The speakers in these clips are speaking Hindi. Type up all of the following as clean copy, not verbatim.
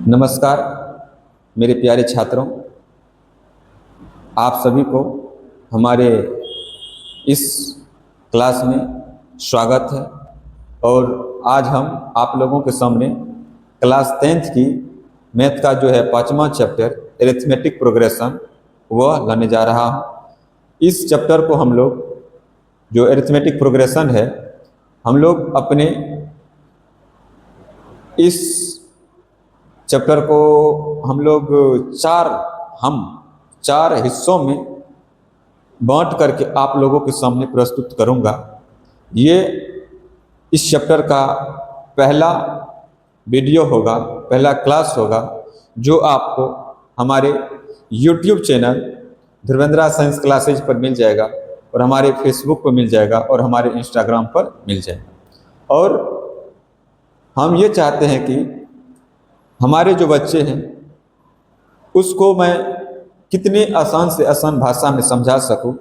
नमस्कार मेरे प्यारे छात्रों, आप सभी को हमारे इस क्लास में स्वागत है। और आज हम आप लोगों के सामने क्लास 10th की मैथ का जो है 5वां चैप्टर अरिथमेटिक प्रोग्रेशन वह लाने जा रहा हूँ। इस चैप्टर को हम लोग जो अरिथमेटिक प्रोग्रेशन है हम लोग अपने इस चैप्टर को हम लोग चार हिस्सों में बांट करके आप लोगों के सामने प्रस्तुत करूंगा। ये इस चैप्टर का पहला वीडियो होगा, पहला क्लास होगा जो आपको हमारे YouTube चैनल ध्रुवेंद्रा साइंस क्लासेज पर मिल जाएगा और हमारे फेसबुक पर मिल जाएगा और हमारे इंस्टाग्राम पर मिल जाएगा। और हम ये चाहते हैं कि हमारे जो बच्चे हैं उसको मैं कितने आसान से आसान भाषा में समझा सकूं,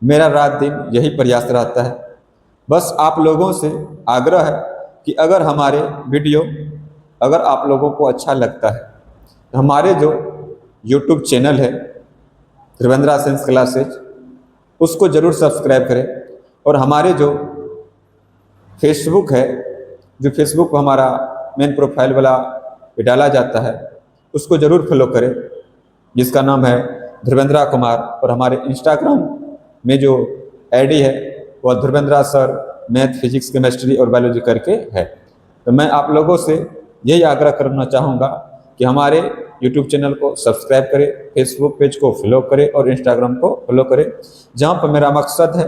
मेरा रात दिन यही प्रयास रहता है। बस आप लोगों से आग्रह है कि अगर हमारे वीडियो अगर आप लोगों को अच्छा लगता है तो हमारे जो YouTube चैनल है ध्रुवेंद्रा साइंस क्लासेज उसको ज़रूर सब्सक्राइब करें और हमारे जो फेसबुक है, जो फेसबुक पर हमारा मेन प्रोफाइल वाला पे डाला जाता है उसको ज़रूर फॉलो करें, जिसका नाम है ध्रुवेंद्रा कुमार। और हमारे इंस्टाग्राम में जो आईडी है वह ध्रुवेंद्रा सर मैथ फिजिक्स केमिस्ट्री और बायोलॉजी करके है। तो मैं आप लोगों से यही आग्रह करना चाहूँगा कि हमारे यूट्यूब चैनल को सब्सक्राइब करें, फेसबुक पेज को फॉलो करें और इंस्टाग्राम को फॉलो करें, जहाँ पर मेरा मकसद है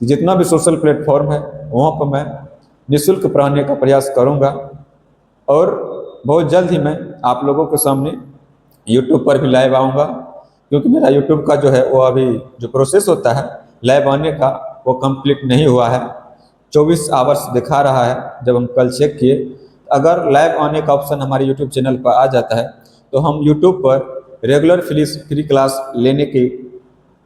कि जितना भी सोशल प्लेटफॉर्म है वहाँ पर मैं निःशुल्क पढ़ाने का प्रयास करूँगा। और बहुत जल्द ही मैं आप लोगों के सामने YouTube पर भी लाइव आऊँगा, क्योंकि मेरा YouTube का जो है वो अभी जो प्रोसेस होता है लाइव आने का वो कंप्लीट नहीं हुआ है। 24 आवर्स दिखा रहा है। जब हम कल चेक किए, अगर लाइव आने का ऑप्शन हमारे YouTube चैनल पर आ जाता है तो हम YouTube पर रेगुलर फ्री क्लास लेने की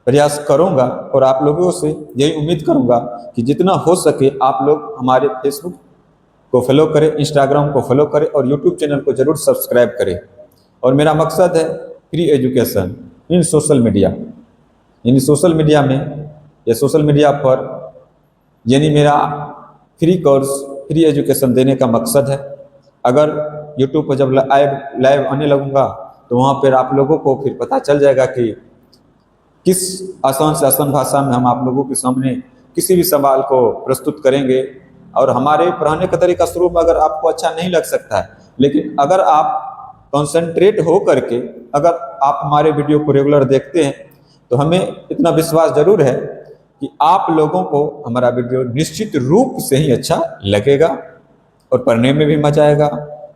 प्रयास करूँगा। और आप लोगों से यही उम्मीद करूँगा कि जितना हो सके आप लोग हमारे फेसबुक को फॉलो करें, इंस्टाग्राम को फॉलो करें और यूट्यूब चैनल को ज़रूर सब्सक्राइब करें। और मेरा मकसद है free education in social media, यानी सोशल मीडिया में या सोशल मीडिया पर, यानी मेरा फ्री कोर्स फ्री एजुकेशन देने का मकसद है। अगर यूट्यूब पर जब लाइव आने लगूंगा तो वहाँ पर आप लोगों को फिर पता चल जाएगा कि किस आसान से आसान भाषा में हम आप लोगों के सामने किसी भी सवाल को प्रस्तुत करेंगे। और हमारे पढ़ाने का तरीका शुरू में अगर आपको अच्छा नहीं लग सकता है, लेकिन अगर आप कंसंट्रेट हो करके अगर आप हमारे वीडियो को रेगुलर देखते हैं तो हमें इतना विश्वास जरूर है कि आप लोगों को हमारा वीडियो निश्चित रूप से ही अच्छा लगेगा और पढ़ने में भी मजा आएगा,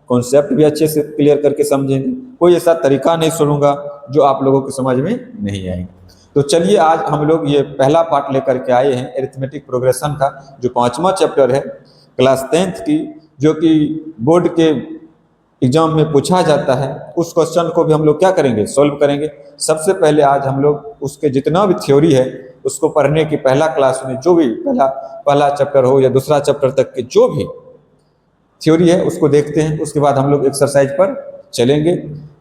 कॉन्सेप्ट भी अच्छे से क्लियर करके समझेंगे। कोई ऐसा तरीका नहीं सुनूंगा जो आप लोगों को समझ में नहीं आएगा। तो चलिए आज हम लोग ये पहला पार्ट लेकर के आए हैं अरिथमेटिक प्रोग्रेशन का, जो 5वां चैप्टर है क्लास 10th की, जो कि बोर्ड के एग्जाम में पूछा जाता है। उस क्वेश्चन को भी हम लोग क्या करेंगे, सॉल्व करेंगे। सबसे पहले आज हम लोग उसके जितना भी थ्योरी है उसको पढ़ने की पहला क्लास में जो भी पहला चैप्टर हो या दूसरा चैप्टर तक के जो भी थ्योरी है उसको देखते हैं। उसके बाद हम लोग एक्सरसाइज पर चलेंगे।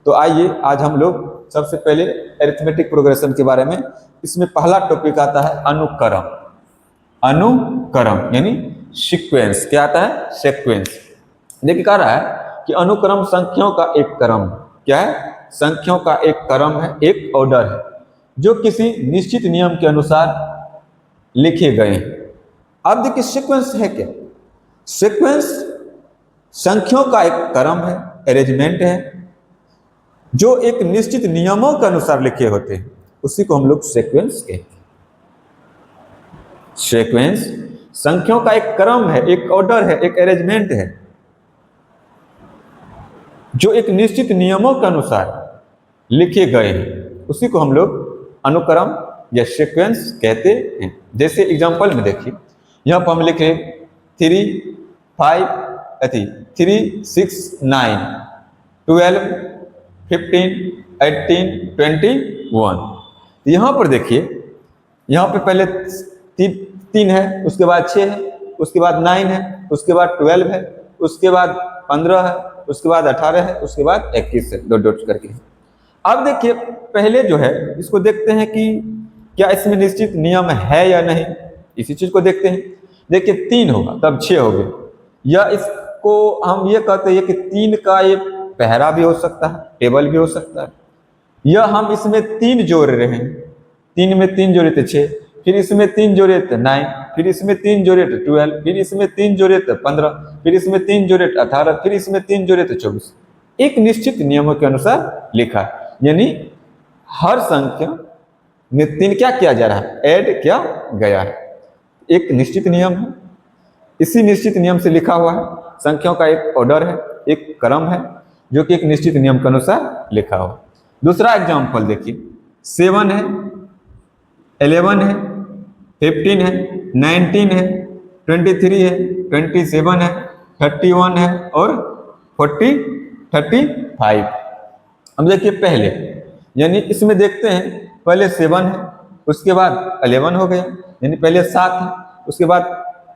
तो आइए आज हम लोग सबसे पहले अरिथमेटिक प्रोग्रेशन के बारे में, इसमें पहला टॉपिक आता है अनुक्रम। अनुक्रम यानी सीक्वेंस। क्या आता है? सीक्वेंस। देखिए कह रहा है कि अनुक्रम संख्याओं का एक क्रम। क्या है? संख्याओं का एक क्रम है, एक ऑर्डर है जो किसी निश्चित नियम के अनुसार लिखे गए हैं। अब देखिए सीक्वेंस है क्या? सीक्वेंस संख्याओं का एक क्रम है, अरेंजमेंट है, जो एक निश्चित नियमों के अनुसार लिखे होते हैं, उसी को हम लोग सीक्वेंस कहते हैं। सीक्वेंस संख्याओं का एक क्रम है, एक ऑर्डर है, एक अरेंजमेंट है, जो एक निश्चित नियमों के अनुसार लिखे गए हैं, उसी को हम लोग अनुक्रम या सीक्वेंस कहते हैं। जैसे एग्जांपल में देखिए, यहां पर हम लिखे 3, 5, 3, 6, 9, 12, 15, 18, 21। यहाँ पर देखिए, यहाँ पे पहले 3 है, उसके बाद 6 है, उसके बाद 9 है, उसके बाद 12 है, उसके बाद 15 है, उसके बाद 18 है, उसके बाद 21 है, डॉट डॉट करके। अब देखिए पहले जो है इसको देखते हैं कि क्या इसमें निश्चित नियम है या नहीं, इसी चीज को देखते हैं। देखिए 3 होगा तब 6 हो गए, या इसको हम ये कहते हैं कि 3 का ये पहरा भी हो सकता है, टेबल भी हो सकता है, या हम इसमें 3 जोड़ रहे हैं, 3 में 3 जोड़े थे 6, फिर इसमें 3 जोड़े थे 9, फिर इसमें 3 जोड़े थे 12, फिर इसमें 3 जोड़े थे 15, फिर इसमें 3 जोड़े थे 18, फिर इसमें 3 जोड़े थे 24। एक निश्चित नियमों के अनुसार लिखा है, यानी हर संख्या में 3 क्या किया जा रहा है, ऐड किया गया है। एक निश्चित नियम है, इसी निश्चित नियम से लिखा हुआ है। संख्याओं का एक ऑर्डर है, एक क्रम है, जो कि एक निश्चित नियम के अनुसार लिखा हुआ। दूसरा एग्जाम्पल देखिए, 7 है, 11 है, 15 है, 19 है, 23 है, 27 है, 31 है और 35। हम देखिए पहले, यानी इसमें देखते हैं पहले 7 है, उसके बाद 11 हो गया, यानी पहले 7 है, उसके बाद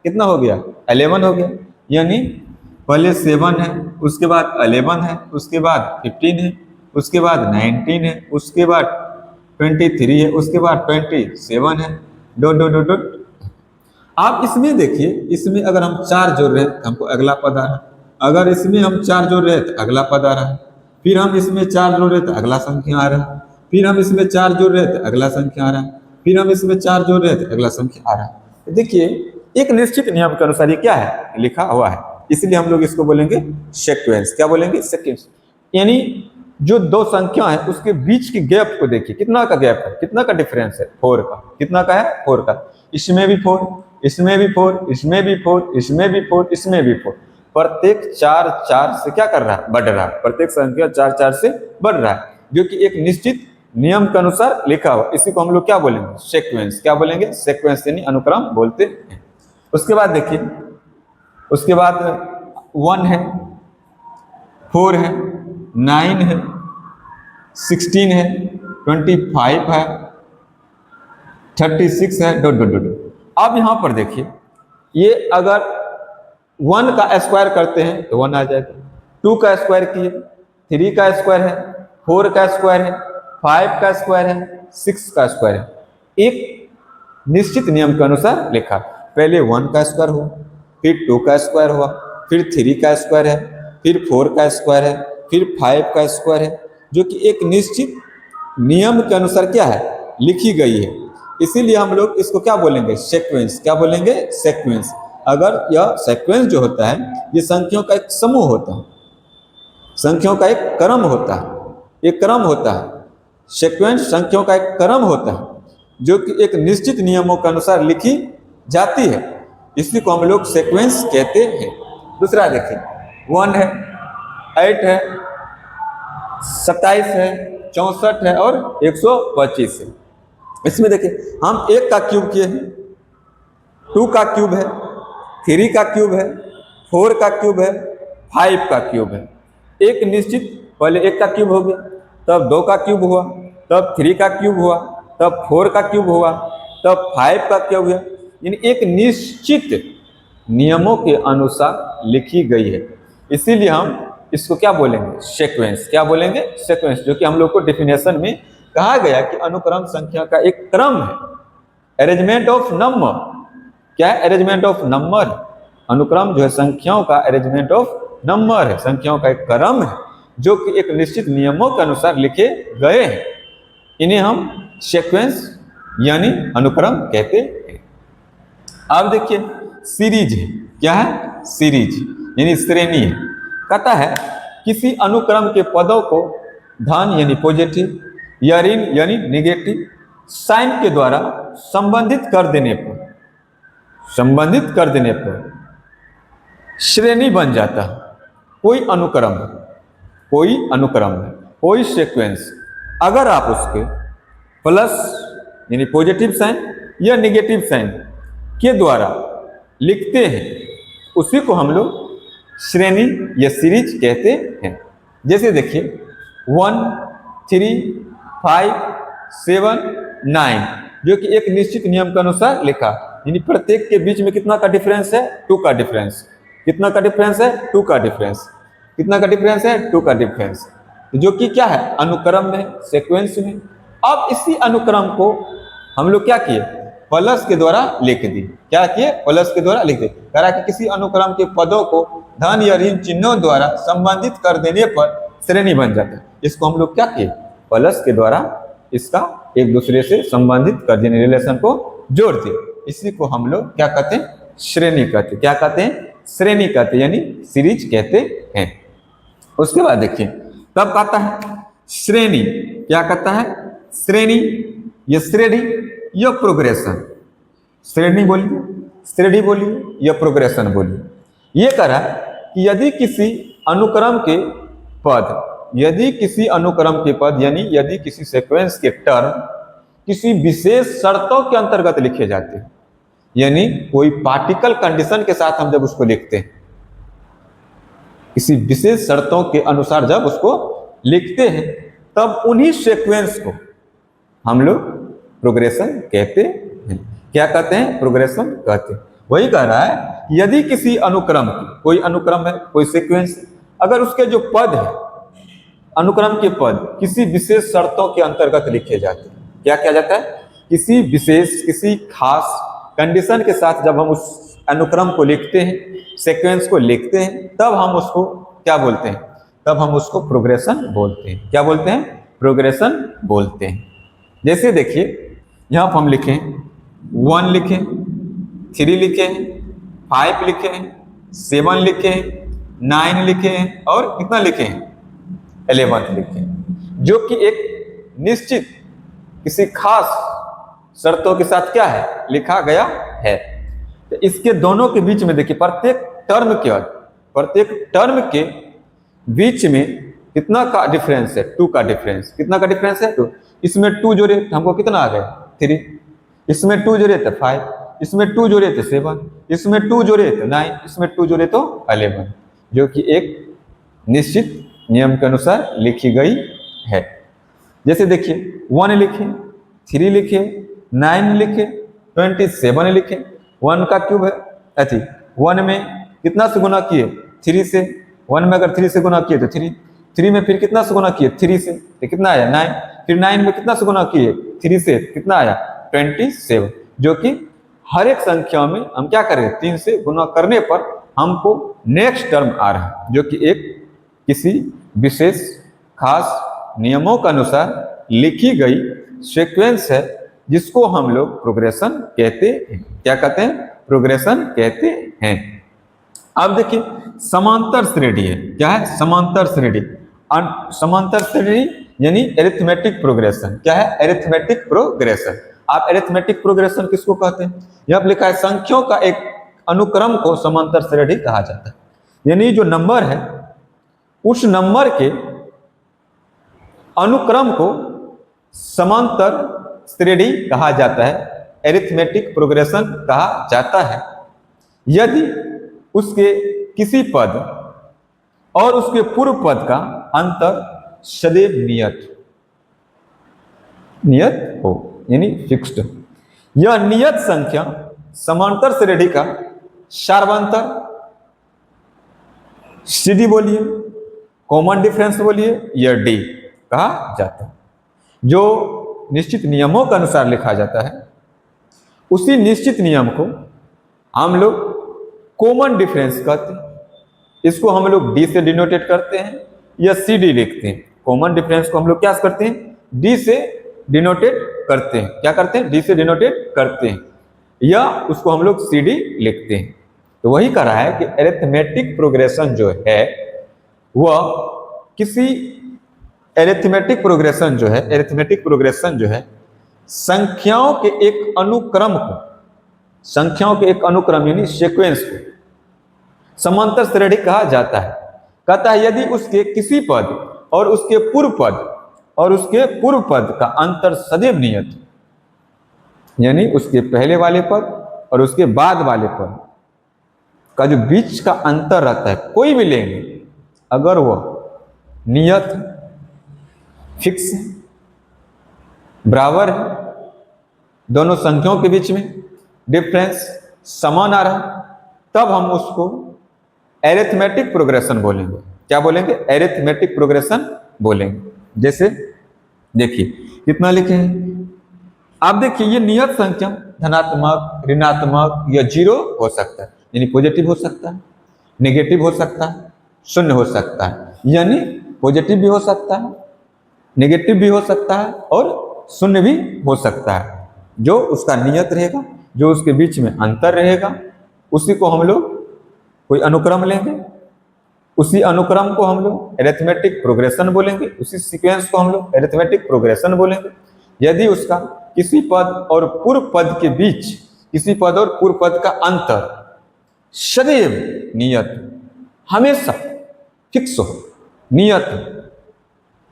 कितना हो गया, 11 हो गया, यानी पहले 7 है, उसके बाद 11 है, उसके बाद 15 है, उसके बाद 19 है, उसके बाद 23 है, उसके बाद 27 है, डॉट डॉट डॉट डॉट। आप इसमें देखिए, इसमें अगर हम 4 जोड़ रहे हैं तो हमको अगला पद आ रहा है, अगर इसमें हम 4 जोड़ रहे हैं तो अगला पद आ रहा है, फिर हम इसमें 4 जोड़ रहे हैं तो अगला संख्या आ रहा है, फिर हम इसमें 4 जोड़ रहे हैं तो अगला संख्या आ रहा है, फिर हम इसमें 4 जोड़ रहे हैं तो अगला संख्या आ रहा है। देखिए एक निश्चित नियम के अनुसार ये क्या है, लिखा हुआ है, इसलिए हम लोग इसको बोलेंगे सीक्वेंस। क्या बोलेंगे, सीक्वेंस। यानी जो दो संख्या है उसके बीच के गैप को देखिए, कितना का गैप है, कितना का डिफरेंस है, 4 का। कितना का है, 4 का। इसमें भी 4, इसमें भी 4, इसमें भी 4, इसमें भी 4, इसमें भी 4। प्रत्येक 4 4 से क्या कर रहा है, बढ़ रहा है। प्रत्येक संख्या 4 4 से बढ़ रहा है, जो कि एक निश्चित नियम के अनुसार लिखा हुआ। इसी को हम लोग क्या बोलेंगे, सीक्वेंस। क्या बोलेंगे, सीक्वेंस, यानी अनुक्रम बोलते हैं। उसके बाद देखिए, उसके बाद 1 है, 4 है, 9 है, 16 है, 25 है, 36 है, डॉट डॉट डॉट। अब यहां पर देखिए, ये अगर 1 का स्क्वायर करते हैं तो 1 आ जाएगा, 2 का स्क्वायर किए, 3 का स्क्वायर है, 4 का स्क्वायर है, 5 का स्क्वायर है, 6 का स्क्वायर है। एक निश्चित नियम के अनुसार लिखा। पहले 1 का स्क्वायर हुआ, फिर 2 का स्क्वायर हुआ, फिर 3 का स्क्वायर है, फिर 4 का स्क्वायर है, फिर 5 का स्क्वायर है, जो कि एक निश्चित नियम के अनुसार क्या है, लिखी गई है। इसीलिए हम लोग इसको क्या बोलेंगे, सीक्वेंस। क्या बोलेंगे, सीक्वेंस। अगर यह सीक्वेंस जो होता है, ये संख्याओं का एक समूह होता है, संख्याओं का एक क्रम होता है, एक क्रम होता है। सीक्वेंस संख्याओं का एक क्रम होता है, जो कि एक निश्चित नियमों के अनुसार लिखी जाती है। इसी को हम लोग सीक्वेंस कहते हैं। दूसरा देखिए, 1 है, 8 है, 27 है, 64 है और 125 है। इसमें देखिए हम 1 का क्यूब किए हैं, 2 का क्यूब है, 3 का क्यूब है, 4 का क्यूब है, 5 का क्यूब है। एक निश्चित, पहले 1 का क्यूब हो गया, तब 2 का क्यूब हुआ, तब 3 का क्यूब हुआ, तब 4 का क्यूब हुआ, तब 5 का क्यूब हुआ। यानी एक निश्चित नियमों के अनुसार लिखी गई है। इसीलिए हम इसको क्या बोलेंगे, सीक्वेंस। क्या बोलेंगे, सीक्वेंस। जो कि हम लोग को डेफिनेशन में कहा गया कि अनुक्रम संख्या का एक क्रम है, अरेंजमेंट ऑफ नंबर। क्या है, अरेंजमेंट ऑफ नंबर। अनुक्रम जो है संख्याओं का अरेंजमेंट ऑफ नंबर है, संख्याओं का एक क्रम है, जो कि एक निश्चित नियमों के अनुसार लिखे गए हैं। इन्हें हम सीक्वेंस यानी अनुक्रम कहते हैं। अब देखिए सीरीज है। क्या है, सीरीज यानी श्रेणी है। कहता है किसी अनुक्रम के पदों को धन यानी पॉजिटिव या ऋण यानी नेगेटिव साइन के द्वारा संबंधित कर देने पर श्रेणी बन जाता है। कोई अनुक्रम है, कोई सीक्वेंस, अगर आप उसके प्लस यानी पॉजिटिव साइन या नेगेटिव साइन के द्वारा लिखते हैं, उसी को हम लोग श्रेणी या सीरीज कहते हैं। जैसे देखिए 1, 3, 5, 7, 9, जो कि एक निश्चित नियम के अनुसार लिखा, यानी प्रत्येक के बीच में कितना का डिफरेंस है, 2 का डिफरेंस। कितना का डिफरेंस है, 2 का डिफरेंस। कितना का डिफरेंस है? 2 का डिफरेंस, जो कि क्या है? अनुक्रम में, सीक्वेंस में। अब इसी अनुक्रम को हम लोग क्या किए? प्लस के द्वारा लिख दी। क्या किए? प्लस के द्वारा लिख दिए। कह रहा कि किसी अनुक्रम के पदों को धन या ऋण चिन्हों द्वारा संबंधित कर देने पर श्रेणी बन जाता है। इसको हम लोग क्या किए? प्लस के द्वारा इसका एक दूसरे से संबंधित कर देने, रिलेशन को जोड़ दिए। इसी को हम लोग क्या कहते हैं? श्रेणी कहते हैं। क्या कहते हैं? श्रेणी कहते हैं, यानी सीरीज कहते हैं। उसके बाद देखिए, तब कहता है श्रेणी। क्या कहता है? श्रेणी, ये श्रेणी, यह प्रोग्रेशन। श्रेणी बोलिए, श्रेणी बोलिए, यह प्रोग्रेशन बोलिए। ये कह रहा है कि यदि किसी अनुक्रम के पद, यदि किसी अनुक्रम के पद यानी यदि किसी सीक्वेंस के टर्म किसी विशेष शर्तों के अंतर्गत लिखे जाते हैं, यानी कोई पार्टिकल कंडीशन के साथ हम जब उसको लिखते हैं, किसी विशेष शर्तों के अनुसार जब उसको लिखते हैं, तब उन्हीं सीक्वेंस को हम लोग प्रोग्रेशन कहते हैं। क्या कहते हैं? प्रोग्रेशन कहते हैं। वही कह रहा है कि यदि किसी अनुक्रम की, कोई अनुक्रम है, कोई सीक्वेंस, अगर उसके जो पद है, अनुक्रम के पद किसी विशेष शर्तों के अंतर्गत लिखे जाते हैं, क्या किया जाता है? किसी विशेष, किसी खास कंडीशन के साथ जब हम उस अनुक्रम को लिखते हैं, सीक्वेंस को लिखते हैं, तब हम उसको क्या बोलते हैं? तब हम उसको प्रोग्रेशन बोलते हैं। क्या बोलते हैं? प्रोग्रेशन बोलते हैं। जैसे देखिए, यहाँ पर हम लिखें 1 लिखें, 3 लिखें, 5 लिखें, 7 लिखें, 9 लिखें और कितना लिखें? 11 लिखें, जो कि एक निश्चित किसी खास शर्तों के साथ क्या है? लिखा गया है। तो इसके दोनों के बीच में देखिए, प्रत्येक टर्म के बीच में कितना का डिफरेंस है? 2 का डिफरेंस। कितना का डिफरेंस है? 2। इसमें 2 जोड़े तो हमको कितना आ गया? 3। इसमें 2 जोड़े तो 5, इसमें 2 जोड़े तो 7, इसमें 2 जोड़े तो 9, इसमें 2 जोड़े तो 11, जो कि एक निश्चित नियम के अनुसार लिखी गई है। जैसे देखिए, 1 लिखे, 3 लिखे, 9 लिखे, 27 लिखे। 1 का क्यूब है, 1 में कितना से गुना किए? 3 से। 1 में अगर 3 से गुना किए तो 3, 3 में फिर कितना से गुना किए? 3 से, तो कितना आया? 9। फिर 9 में कितना से गुना किए? 3 से, कितना आया? 27, जो कि हर एक संख्या में हम क्या करें? 3 से गुना करने पर हमको नेक्स्ट टर्म आ रहा है, जो कि एक किसी विशेष खास नियमों के अनुसार लिखी गई सीक्वेंस है, जिसको हम लोग प्रोग्रेशन कहते हैं। क्या कहते हैं? प्रोग्रेशन कहते हैं। अब देखिए, समांतर श्रेणी है। क्या है? समांतर श्रेणी। समांतर श्रेणी यानी एरिथमेटिक प्रोग्रेशन। क्या है? Arithmetic progression. आप एरिथमेटिक प्रोग्रेशन किसको कहते हैं? यहाँ पर लिखा है संख्याओं का एक अनुक्रम को समांतर श्रेणी कहा जाता है। यानी जो नंबर है, उस नंबर के अनुक्रम को समांतर श्रेणी कहा जाता है, एरिथमेटिक प्रोग्रेशन कहा जाता है, यदि उसके किसी पद और उसके पूर्व पद का अंतर सदैव नियत हो, यानी फिक्स्ड। यह नियत संख्या समांतर श्रेणी का सार्वंतर, सीडी बोलिए, कॉमन डिफरेंस बोलिए, या डी कहा जाता है। जो निश्चित नियमों के अनुसार लिखा जाता है, उसी निश्चित नियम को हम लोग कॉमन डिफरेंस कहते हैं। इसको हम लोग डी से डिनोटेट करते हैं या सी डी लिखते हैं। कॉमन डिफरेंस को हम लोग क्या करते हैं? डी से डिनोटेट करते हैं। क्या करते हैं? डी से डिनोटेट करते हैं, या उसको हम लोग सी डी लिखते हैं। तो वही कह रहा है कि एरिथमेटिक प्रोग्रेशन जो है, वह किसी एरिथमेटिक प्रोग्रेशन जो है संख्याओं के एक अनुक्रम को, संख्याओं के एक अनुक्रम यानी सीक्वेंस को समांतर श्रेणी कहा जाता है। कहता है यदि उसके किसी पद और उसके पूर्व पद का अंतर सदैव नियत, यानी उसके पहले वाले पद और उसके बाद वाले पद का जो बीच का अंतर रहता है, कोई भी लेंगे, अगर वह नियत फिक्स है, बराबर है, दोनों संख्याओं के बीच में डिफरेंस समान आ रहा है, तब हम उसको एरिथमेटिक प्रोग्रेशन बोलेंगे। क्या बोलेंगे, एरिथमेटिक प्रोग्रेशन बोलेंगे। जैसे देखिए कितना लिखे हैं, आप देखिए ये नियत संख्या धनात्मक, ऋणात्मक या जीरो हो सकता है, यानी पॉजिटिव हो सकता है, नेगेटिव हो सकता है, शून्य हो सकता है। यानी पॉजिटिव भी हो सकता है, नेगेटिव भी हो सकता है और शून्य भी हो सकता है। जो उसका नियत रहेगा, जो उसके बीच में अंतर रहेगा, उसी को हम लोग कोई अनुक्रम लेंगे, उसी अनुक्रम को हम लोग एरिथमेटिक प्रोग्रेशन बोलेंगे, उसी सीक्वेंस को हम लोग एरिथमेटिक प्रोग्रेशन बोलेंगे। यदि उसका किसी पद और पूर्व पद के बीच, किसी पद और पूर्व पद का अंतर सदैव नियत, हमेशा फिक्स हो, नियत,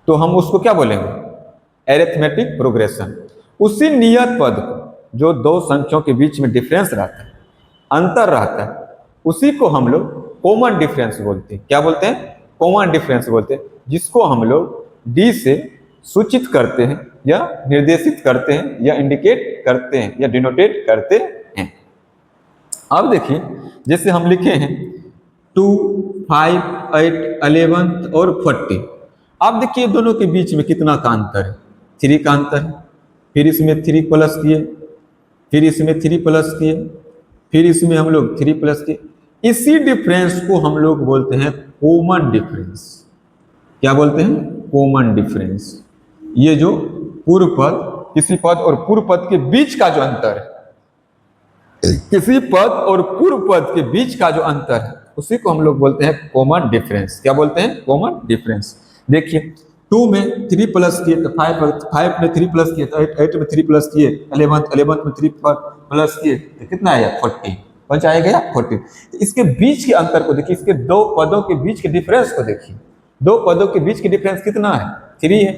तो हम उसको क्या बोलेंगे, एरिथमेटिक प्रोग्रेशन। उसी नियत पद को, जो दो संख्याओं के बीच में डिफरेंस रहता है, अंतर रहता है, उसी को हम लोग कॉमन डिफरेंस बोलते हैं। क्या बोलते हैं, कॉमन डिफरेंस बोलते हैं, जिसको हम लोग डी से सूचित करते हैं या निर्देशित करते हैं या इंडिकेट करते हैं या डिनोटेट करते हैं। अब देखिए जैसे हम लिखे हैं 2, 5, 8, 11 और 40। अब देखिए दोनों के बीच में कितना का अंतर है, 3 का अंतर है। फिर इसमें 3 प्लस किए, फिर इसमें 3 प्लस किए, फिर इसमें हम लोग 3 प्लस किए। इसी डिफरेंस को हम लोग बोलते हैं कॉमन डिफरेंस। क्या बोलते हैं, कॉमन डिफरेंस। ये जो पूर्व पद, किसी पद और पूर्व पद के बीच का जो अंतर है, किसी पद और पूर्व पद के बीच का जो अंतर है, उसी को हम लोग बोलते हैं कॉमन डिफरेंस। क्या बोलते हैं, कॉमन डिफरेंस। देखिए 2 में 3 प्लस किए तो 5 में 3 प्लस किए तो 8 में 3 प्लस किए, 11 में 3 प्लस किए तो कितना आया, 40। बच आएगा 40। इसके बीच के अंतर को देखिए, इसके दो पदों के बीच के डिफरेंस को देखिए, दो पदों के बीच के डिफरेंस कितना है, 3 है।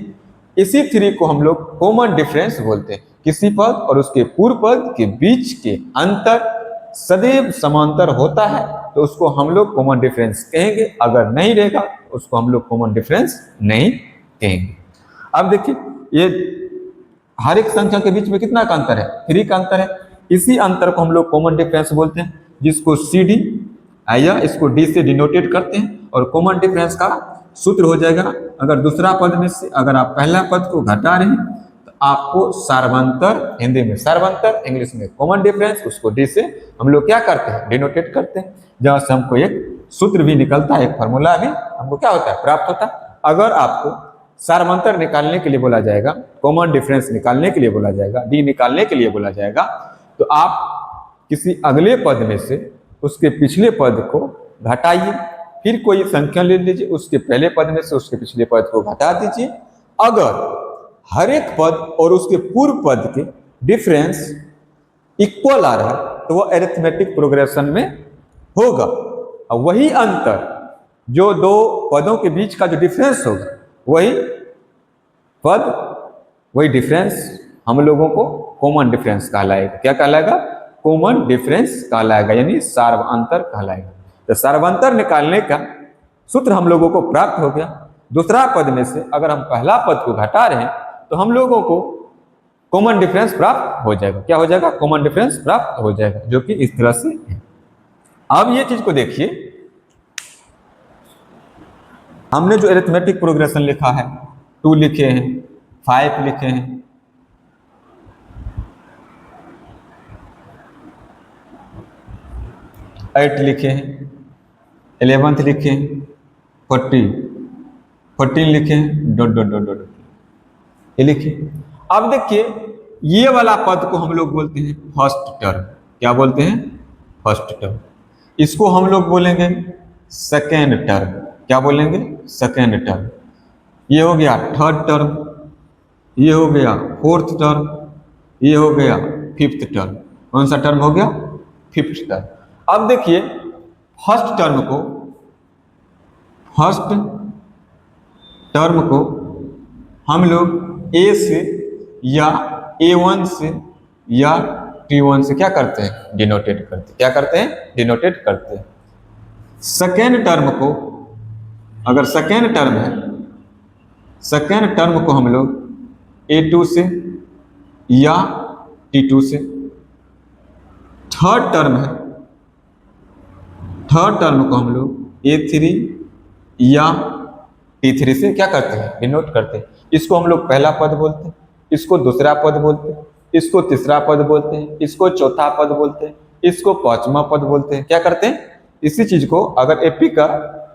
इसी 3 को हम लोग कॉमन डिफरेंस बोलते हैं। किसी पद और उसके पूर्व पद के बीच के अंतर सदैव समांतर होता है तो उसको हम लोग कॉमन डिफरेंस कहेंगे, अगर नहीं रहेगा उसको हम लोग कॉमन डिफरेंस नहीं कहेंगे। अब देखिए ये हर एक संख्या के बीच में कितना का अंतर है, 3 का अंतर है। इसी अंतर को हम लोग कॉमन डिफरेंस बोलते हैं, जिसको सी डी या इसको डी से डिनोटेट करते हैं। और कॉमन डिफरेंस का सूत्र हो जाएगा, अगर दूसरा पद में से अगर आप पहला पद को घटा रहे हैं तो आपको सार्वंतर, हिंदी में सार्वंतर, इंग्लिश में कॉमन डिफरेंस, उसको डी से हम लोग क्या करते हैं, डिनोटेट करते हैं। जहां से हमको एक सूत्र भी निकलता है, एक फॉर्मूला भी हमको क्या होता है, प्राप्त होता है। अगर आपको सार्वंतर निकालने के लिए बोला जाएगा, कॉमन डिफरेंस निकालने के लिए बोला जाएगा, डी निकालने के लिए बोला जाएगा, तो आप किसी अगले पद में से उसके पिछले पद को घटाइए, फिर कोई संख्या ले लीजिए, उसके पहले पद में से उसके पिछले पद को घटा दीजिए। अगर हर एक पद और उसके पूर्व पद के डिफरेंस इक्वल आ रहा है तो वह एरिथमेटिक प्रोग्रेशन में होगा। और वही अंतर जो दो पदों के बीच का जो डिफरेंस होगा, वही पद, वही डिफरेंस हम लोगों को कॉमन डिफरेंस कहलाएगा। क्या कहलाएगा, कॉमन डिफरेंस कहलाएगा, यानी सार्वंतर कहलाएगा। तो सार्वंतर निकालने का सूत्र हम लोगों को प्राप्त हो गया। दूसरा पद में से अगर हम पहला पद को घटा रहे हैं तो हम लोगों को कॉमन डिफरेंस प्राप्त हो जाएगा। क्या हो जाएगा, कॉमन डिफरेंस प्राप्त हो जाएगा, जो कि इस तरह से है। अब ये चीज को देखिए, हमने जो एरिथमेटिक प्रोग्रेशन लिखा है, 2 लिखे हैं, 5 लिखे हैं, एट लिखे हैं, 11 लिखे हैं, 14 लिखे हैं, डॉट डॉट डॉट डॉट ये लिखिए। अब देखिए ये वाला पद को हम लोग बोलते हैं फर्स्ट टर्म। क्या बोलते हैं, फर्स्ट टर्म। इसको हम लोग बोलेंगे सेकेंड टर्म। क्या बोलेंगे, सेकेंड टर्म। ये हो गया थर्ड टर्म, ये हो गया फोर्थ टर्म, ये हो गया फिफ्थ टर्म। कौन सा टर्म हो गया, फिफ्थ टर्म। अब देखिए फर्स्ट टर्म को हम लोग ए से या A1 से या T1 से क्या करते हैं, डिनोटेट करते हैं। क्या करते हैं, डिनोटेट करते हैं। सेकेंड टर्म को, अगर सेकेंड टर्म है, सेकेंड टर्म को हम लोग A2 से या T2 से। थर्ड टर्म है, थर्ड टर्म को हम लोग A3 या T3 से क्या करते हैं, डिनोट करते हैं। इसको हम लोग पहला पद बोलते हैं, इसको दूसरा पद बोलते हैं, इसको तीसरा पद बोलते हैं, इसको चौथा पद बोलते हैं, इसको पांचवा पद बोलते हैं। क्या करते हैं, इसी चीज को अगर एपी का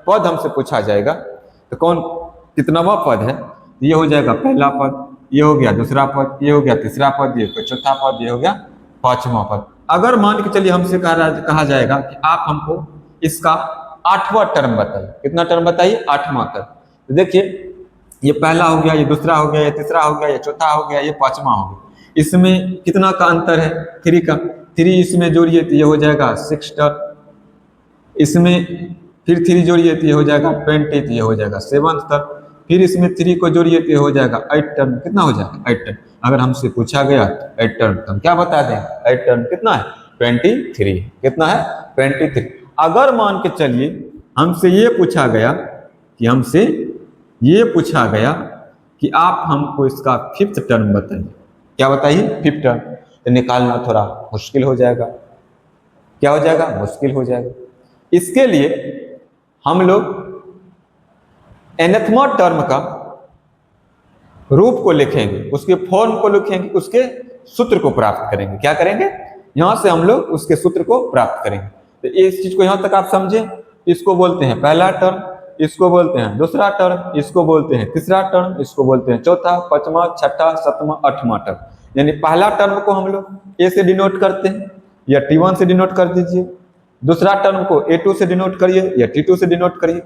पद हमसे पूछा जाएगा तो कौन कितनावा पद है, ये हो जाएगा पहला पद, ये हो गया दूसरा पद, ये हो गया तीसरा पद, ये चौथा पद, ये हो गया पांचवा पद। अगर मान के चलिए हमसे कहा जाएगा कि आप हमको इसका 8वां टर्म बताइए, कितना टर्म बताइए, 8वां टर्म। तो देखिए ये पहला हो गया, ये दूसरा हो गया, ये तीसरा हो गया, ये चौथा हो गया, ये पांचवा हो गया। इसमें कितना का अंतर है, 3 का। 3 इसमें जोड़िए तो ये हो जाएगा 6 टर्म, इसमें फिर 3 जोड़िए तो ये हो जाएगा 20, तो ये हो जाएगा 7th टर्म, फिर इसमें 3 को जोड़िए तो ये हो जाएगा 8 टर्म। कितना हो जाएगा, 8 टर्म। अगर हमसे पूछा गया 8 टर्म तो हम क्या बता दें, 8 टर्म कितना है, 23। कितना है, 23। अगर मान के चलिए हमसे ये पूछा गया कि आप हमको इसका 5th टर्म बताइए, क्या बताइए, 5th टर्म, तो निकालना थोड़ा मुश्किल हो जाएगा। क्या हो जाएगा, मुश्किल हो जाएगा। इसके लिए हम लोग nthवां टर्म का रूप को लिखेंगे, उसके फॉर्म को लिखेंगे, उसके सूत्र को प्राप्त करेंगे। क्या करेंगे, यहां से हम लोग उसके सूत्र को प्राप्त करेंगे। तो इस चीज को यहां तक आप समझे। इसको बोलते हैं पहला टर्म, इसको बोलते हैं दूसरा टर्म, इसको बोलते हैं तीसरा टर्म, इसको बोलते हैं चौथा, पांचवा, छठा, सातवां, 8वां टर्म। यानी पहला टर्म को हम लोग ए से डिनोट करते हैं या T1 से डिनोट कर दीजिए, दूसरा टर्म को A2 से डिनोट करिए या T2 से डिनोट करिए,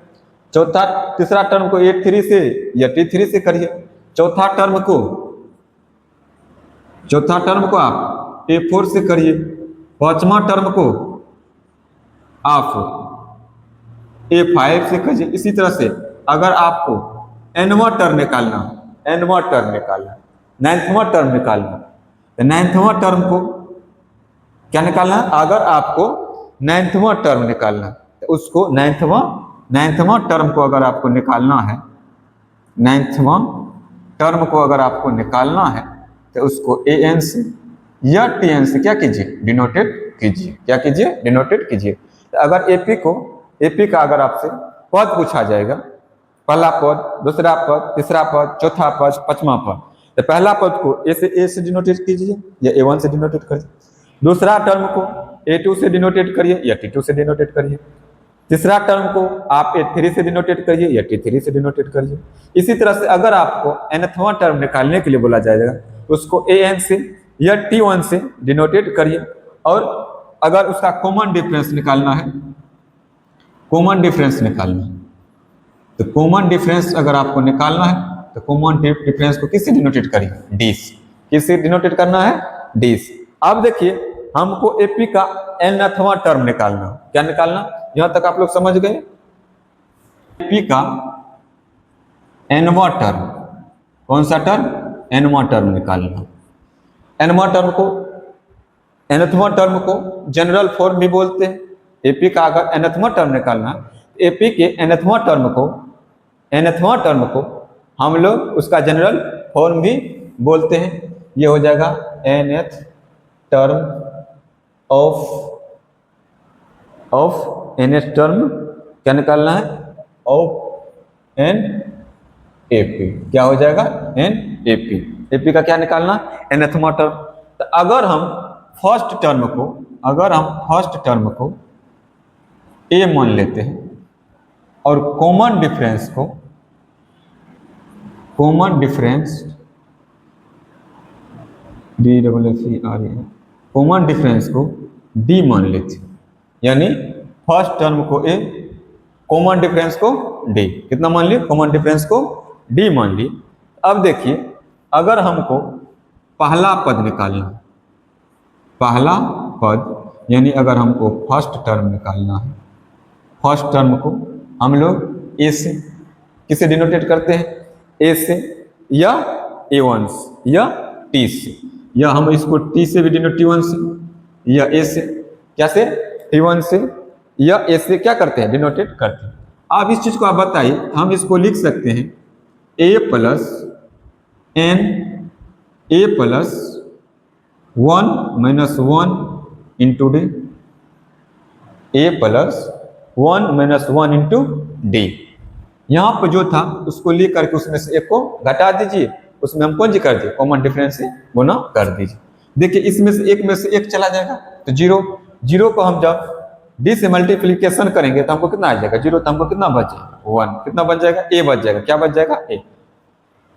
तीसरा टर्म को A3 से या T3 से करिए, चौथा टर्म को आप A4 से करिए, पांचवा टर्म को आप A5 से करिए। इसी तरह से अगर आपको nवां टर्म निकालना, 9वां टर्म निकालना, तो 9वां टर्म को क्या निकालना है, अगर आपको 9वां टर्म निकालना तो उसको 9वां टर्म को अगर आपको निकालना है, 9वां टर्म को अगर आपको निकालना है तो उसको AN से या TN से क्या कीजिए, डिनोटेड कीजिए। क्या कीजिए, डिनोटेड कीजिए। तो अगर एपी का अगर आपसे पद पूछा जाएगा, पहला पद, दूसरा पद, तीसरा पद, चौथा पद, पांचवा पद, तो पहला पद को ए से डिनोटेड कीजिए या A1 से डिनोटेड करिए, दूसरा टर्म को A2 से डिनोटेड करिए या T2 से डिनोटेड करिए, तीसरा टर्म को आप A3 से डिनोटेड करिए या T3 से डिनोटेड करिए। इसी तरह से अगर आपको nthवां टर्म निकालने के लिए बोला जाएगा उसको AN से या T1 से डिनोटेड करिए। और अगर उसका कॉमन डिफरेंस निकालना है, तो कॉमन डिफरेंस अगर आपको निकालना है तो कॉमन डिफरेंस को किससे डिनोटेड करिए, D से। किससे डिनोटेड करना है, D से। अब देखिए हमको एपी का nthवां टर्म निकालना, क्या निकालना, यहां तक आप लोग समझ गए। एपी का nवां टर्म, कौन सा टर्म, nवां टर्म निकालना। nवां टर्म को, nthवां टर्म को जनरल फॉर्म भी बोलते हैं। एपी का अगर nthवां टर्म निकालना, एपी के nthवां टर्म को हम लोग उसका जनरल फॉर्म भी बोलते हैं। ये हो जाएगा nth term of nth term, क्या निकालना है, ऑफ NAP। क्या हो जाएगा, NAP। एपी का क्या निकालना, nthवां टर्म। तो अगर हम फर्स्ट टर्म को A मान लेते हैं और कॉमन डिफरेंस को D मान लेते हैं, यानी फर्स्ट टर्म को A, कॉमन डिफरेंस को D। कितना मान लिए, कॉमन डिफरेंस को D मान लिए। अब देखिए अगर हमको पहला पद निकालना, पहला पद यानी अगर हमको फर्स्ट टर्म निकालना है, फर्स्ट टर्म को हम लोग A से किसे डिनोटेड करते हैं, A से या A1 से या T से, या हम इसको T से भी डिनोट T1 से या A से, क्या से, T1 से या A से क्या करते हैं, डिनोटेड करते हैं। आप इस चीज को आप बताइए, हम इसको लिख सकते हैं A plus 1 minus 1 into D, A plus 1 minus 1 into D। यहाँ पर जो था उसको ले करके उसमें से एक को घटा दीजिए, उसमें हम कौन जी कर दिए, कॉमन डिफरेंस से गुना कर दीजिए। देखिए इसमें से एक में से एक चला जाएगा तो जीरो, जीरो को हम जब डी से मल्टीप्लीकेशन करेंगे तो हमको कितना आ जाएगा, जीरो, तो हमको कितना बच जाएगा, 1, कितना बच जाएगा, ए बच जाएगा। क्या बच जाएगा, ए।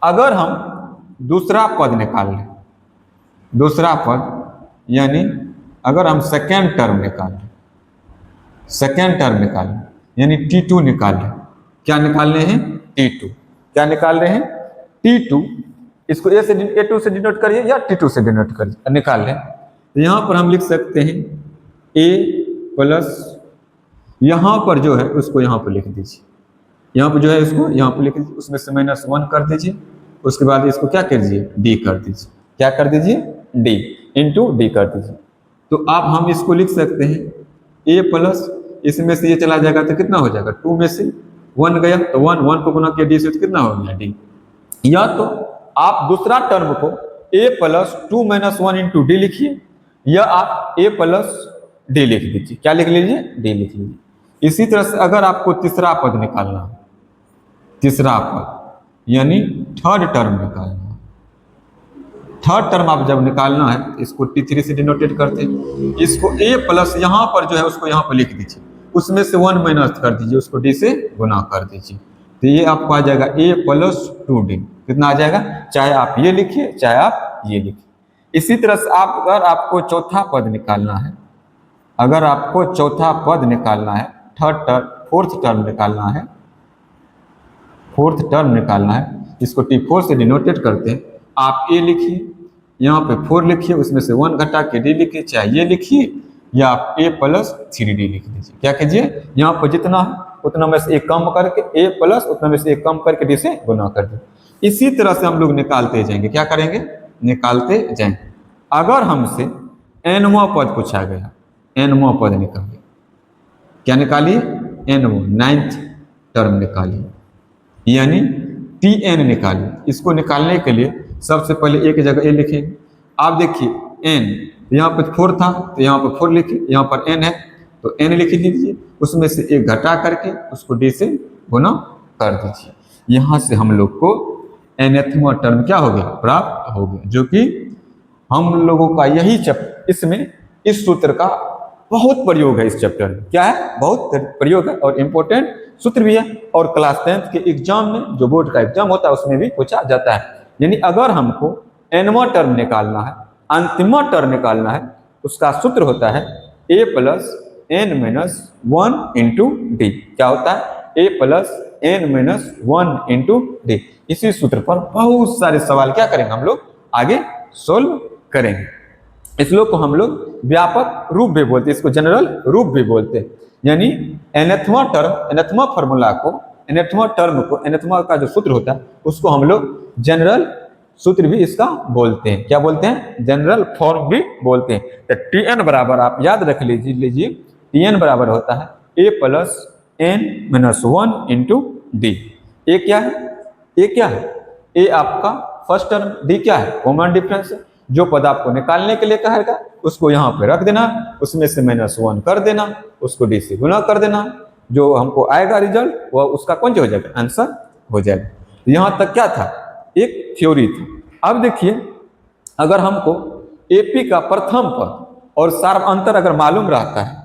अगर हम दूसरा पद निकाल लें, दूसरा पद यानी अगर हम सेकेंड टर्म निकाल लें, सेकेंड टर्म निकाल लें यानी T2 निकाल लें, क्या निकाल रहे हैं, T2, क्या निकाल रहे हैं, T2, इसको ए से A2 से डिनोट करिए या T2 से डिनोट करिए, निकाल लें। तो यहाँ पर हम लिख सकते हैं a प्लस, यहाँ पर जो है उसको यहाँ पर लिख दीजिए, यहाँ पर जो है इसको यहाँ पर लिख दीजिए, उसमें से -1 कर दीजिए, उसके बाद इसको क्या कर दीजिए, d कर दीजिए, क्या कर दीजिए, d इंटू डी कर दीजिए। तो अब हम इसको लिख सकते हैं a प्लस, इसमें से ये चला जाएगा तो कितना हो जाएगा, 2 में से 1 गया तो 1 को गुना किया d से तो कितना हो गया, d। या तो आप दूसरा टर्म को a प्लस 2 - 1 इंटू डी लिखिए, या आप a प्लस डी लिख दीजिए, क्या लिख लीजिए, डी लिख लीजिए। इसी तरह से अगर आपको तीसरा पद निकालना है, तीसरा पद यानी थर्ड टर्म निकालना है, थर्ड टर्म आप जब निकालना है इसको T3 से डिनोटेट करते हैं, इसको a प्लस यहाँ पर जो है उसको यहाँ पर लिख दीजिए, उसमें से 1 माइनस कर दीजिए, उसको d से गुना कर दीजिए, तो ये आपको आ जाएगा a प्लस 2d, कितना आ जाएगा, चाहे आप ये लिखिए चाहे आप ये लिखिए। इसी तरह से आप अगर आपको चौथा पद निकालना है, अगर आपको चौथा पद निकालना है, फोर्थ टर्म निकालना है, फोर्थ टर्म निकालना है, इसको T4 से डिनोटेट करते हैं। आप a लिखिए, यहाँ पे 4 लिखिए, उसमें से 1 घटा के d लिखिए, चाहे ये लिखिए या आप a प्लस 3d लिख दीजिए। क्या कीजिए, यहाँ पर जितना है उतना में से एक कम करके a प्लस उतना में से एक कम करके d से गुना कर दीजिए। इसी तरह से हम लोग निकालते जाएंगे, क्या करेंगे, निकालते जाएंगे। अगर हमसे nवां पद पूछा गया, nवां पद निकालिए, क्या निकालिए, n1 नाइन्थ टर्म निकालिए, यानी Tn निकालिए। इसको निकालने के लिए सबसे पहले एक जगह a लिखेंगे। आप देखिए n, यहाँ पर 4 था तो यहाँ पर 4 लिखिए, यहाँ पर n है तो n लिख लीजिए, उसमें से एक घटा करके उसको d से गुना कर दीजिए। यहाँ से हम लोग को nthवां टर्म क्या हो गया, प्राप्त हो गया, जो कि हम लोगों का यही इसमें इस सूत्र का बहुत प्रयोग है। इस चैप्टर में क्या है, बहुत प्रयोग है और इम्पोर्टेंट सूत्र भी है, और क्लास 10th के एग्जाम में जो बोर्ड का एग्जाम होता है उसमें भी पूछा जाता है। यानी अगर हमको nवां टर्म निकालना है, अंतिमा टर्म निकालना है, उसका सूत्र होता है a plus n-1 into D. क्या होता है, a plus n-1 into D. इसी सूत्र पर बहुत सारे सवाल क्या करेंगे हम लोग आगे सोल्व करेंगे। इस लोग को हम लोग व्यापक रूप भी बोलते हैं, इसको जनरल रूप भी बोलते हैं। यानी nthवां टर्म, nthवां फॉर्मूला को, nthवां टर्म को, nthवां का जो सूत्र होता है उसको हम लोग जनरल सूत्र भी इसका बोलते हैं। क्या बोलते हैं, जनरल फॉर्म भी बोलते हैं। तो Tn बराबर आप याद रख लीजिए, Tn बराबर होता है a plus n-1 into D. A क्या है, ए क्या है, ए आपका फर्स्ट टर्म, डी क्या है, कॉमन डिफरेंस है। जो पद आपको निकालने के लिए कहेगा उसको यहाँ पे रख देना, उसमें से -1 कर देना, उसको डी से गुना कर देना, जो हमको आएगा रिजल्ट वह उसका कौन हो जाएगा, आंसर हो जाएगा। यहाँ तक क्या था, एक थ्योरी थी। अब देखिए अगर हमको एपी का प्रथम पद और सार्व अंतर अगर मालूम रहता है,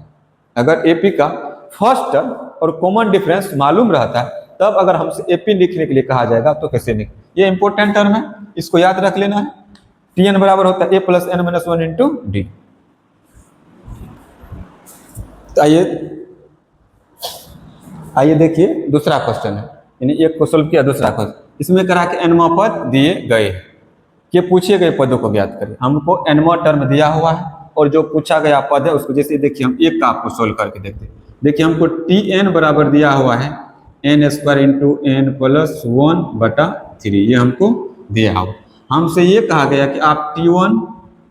अगर एपी का फर्स्ट टर्म और कॉमन डिफरेंस मालूम रहता है, तब अगर हमसे एपी लिखने के लिए कहा जाएगा तो कैसे लिख, ये इंपॉर्टेंट टर्म है, इसको याद रख लेना है। Tn बराबर होता है a plus n-1 into D. तो आइए देखिए दूसरा क्वेश्चन है, यानी एक को सोल्व किया, दूसरा क्वेश्चन इसमें करा के nवां पद दिए गए कि पूछे गए पदों को ज्ञात करें। हमको nवां टर्म दिया हुआ है और जो पूछा गया पद है उसको, जैसे देखिए हम एक का आपको सोल्व करके देखते हैं। देखिए हमको Tn बराबर दिया हुआ है n² इंटू n प्लस 1/3, ये हमको दिया हुआ। हमसे ये कहा गया कि आप T1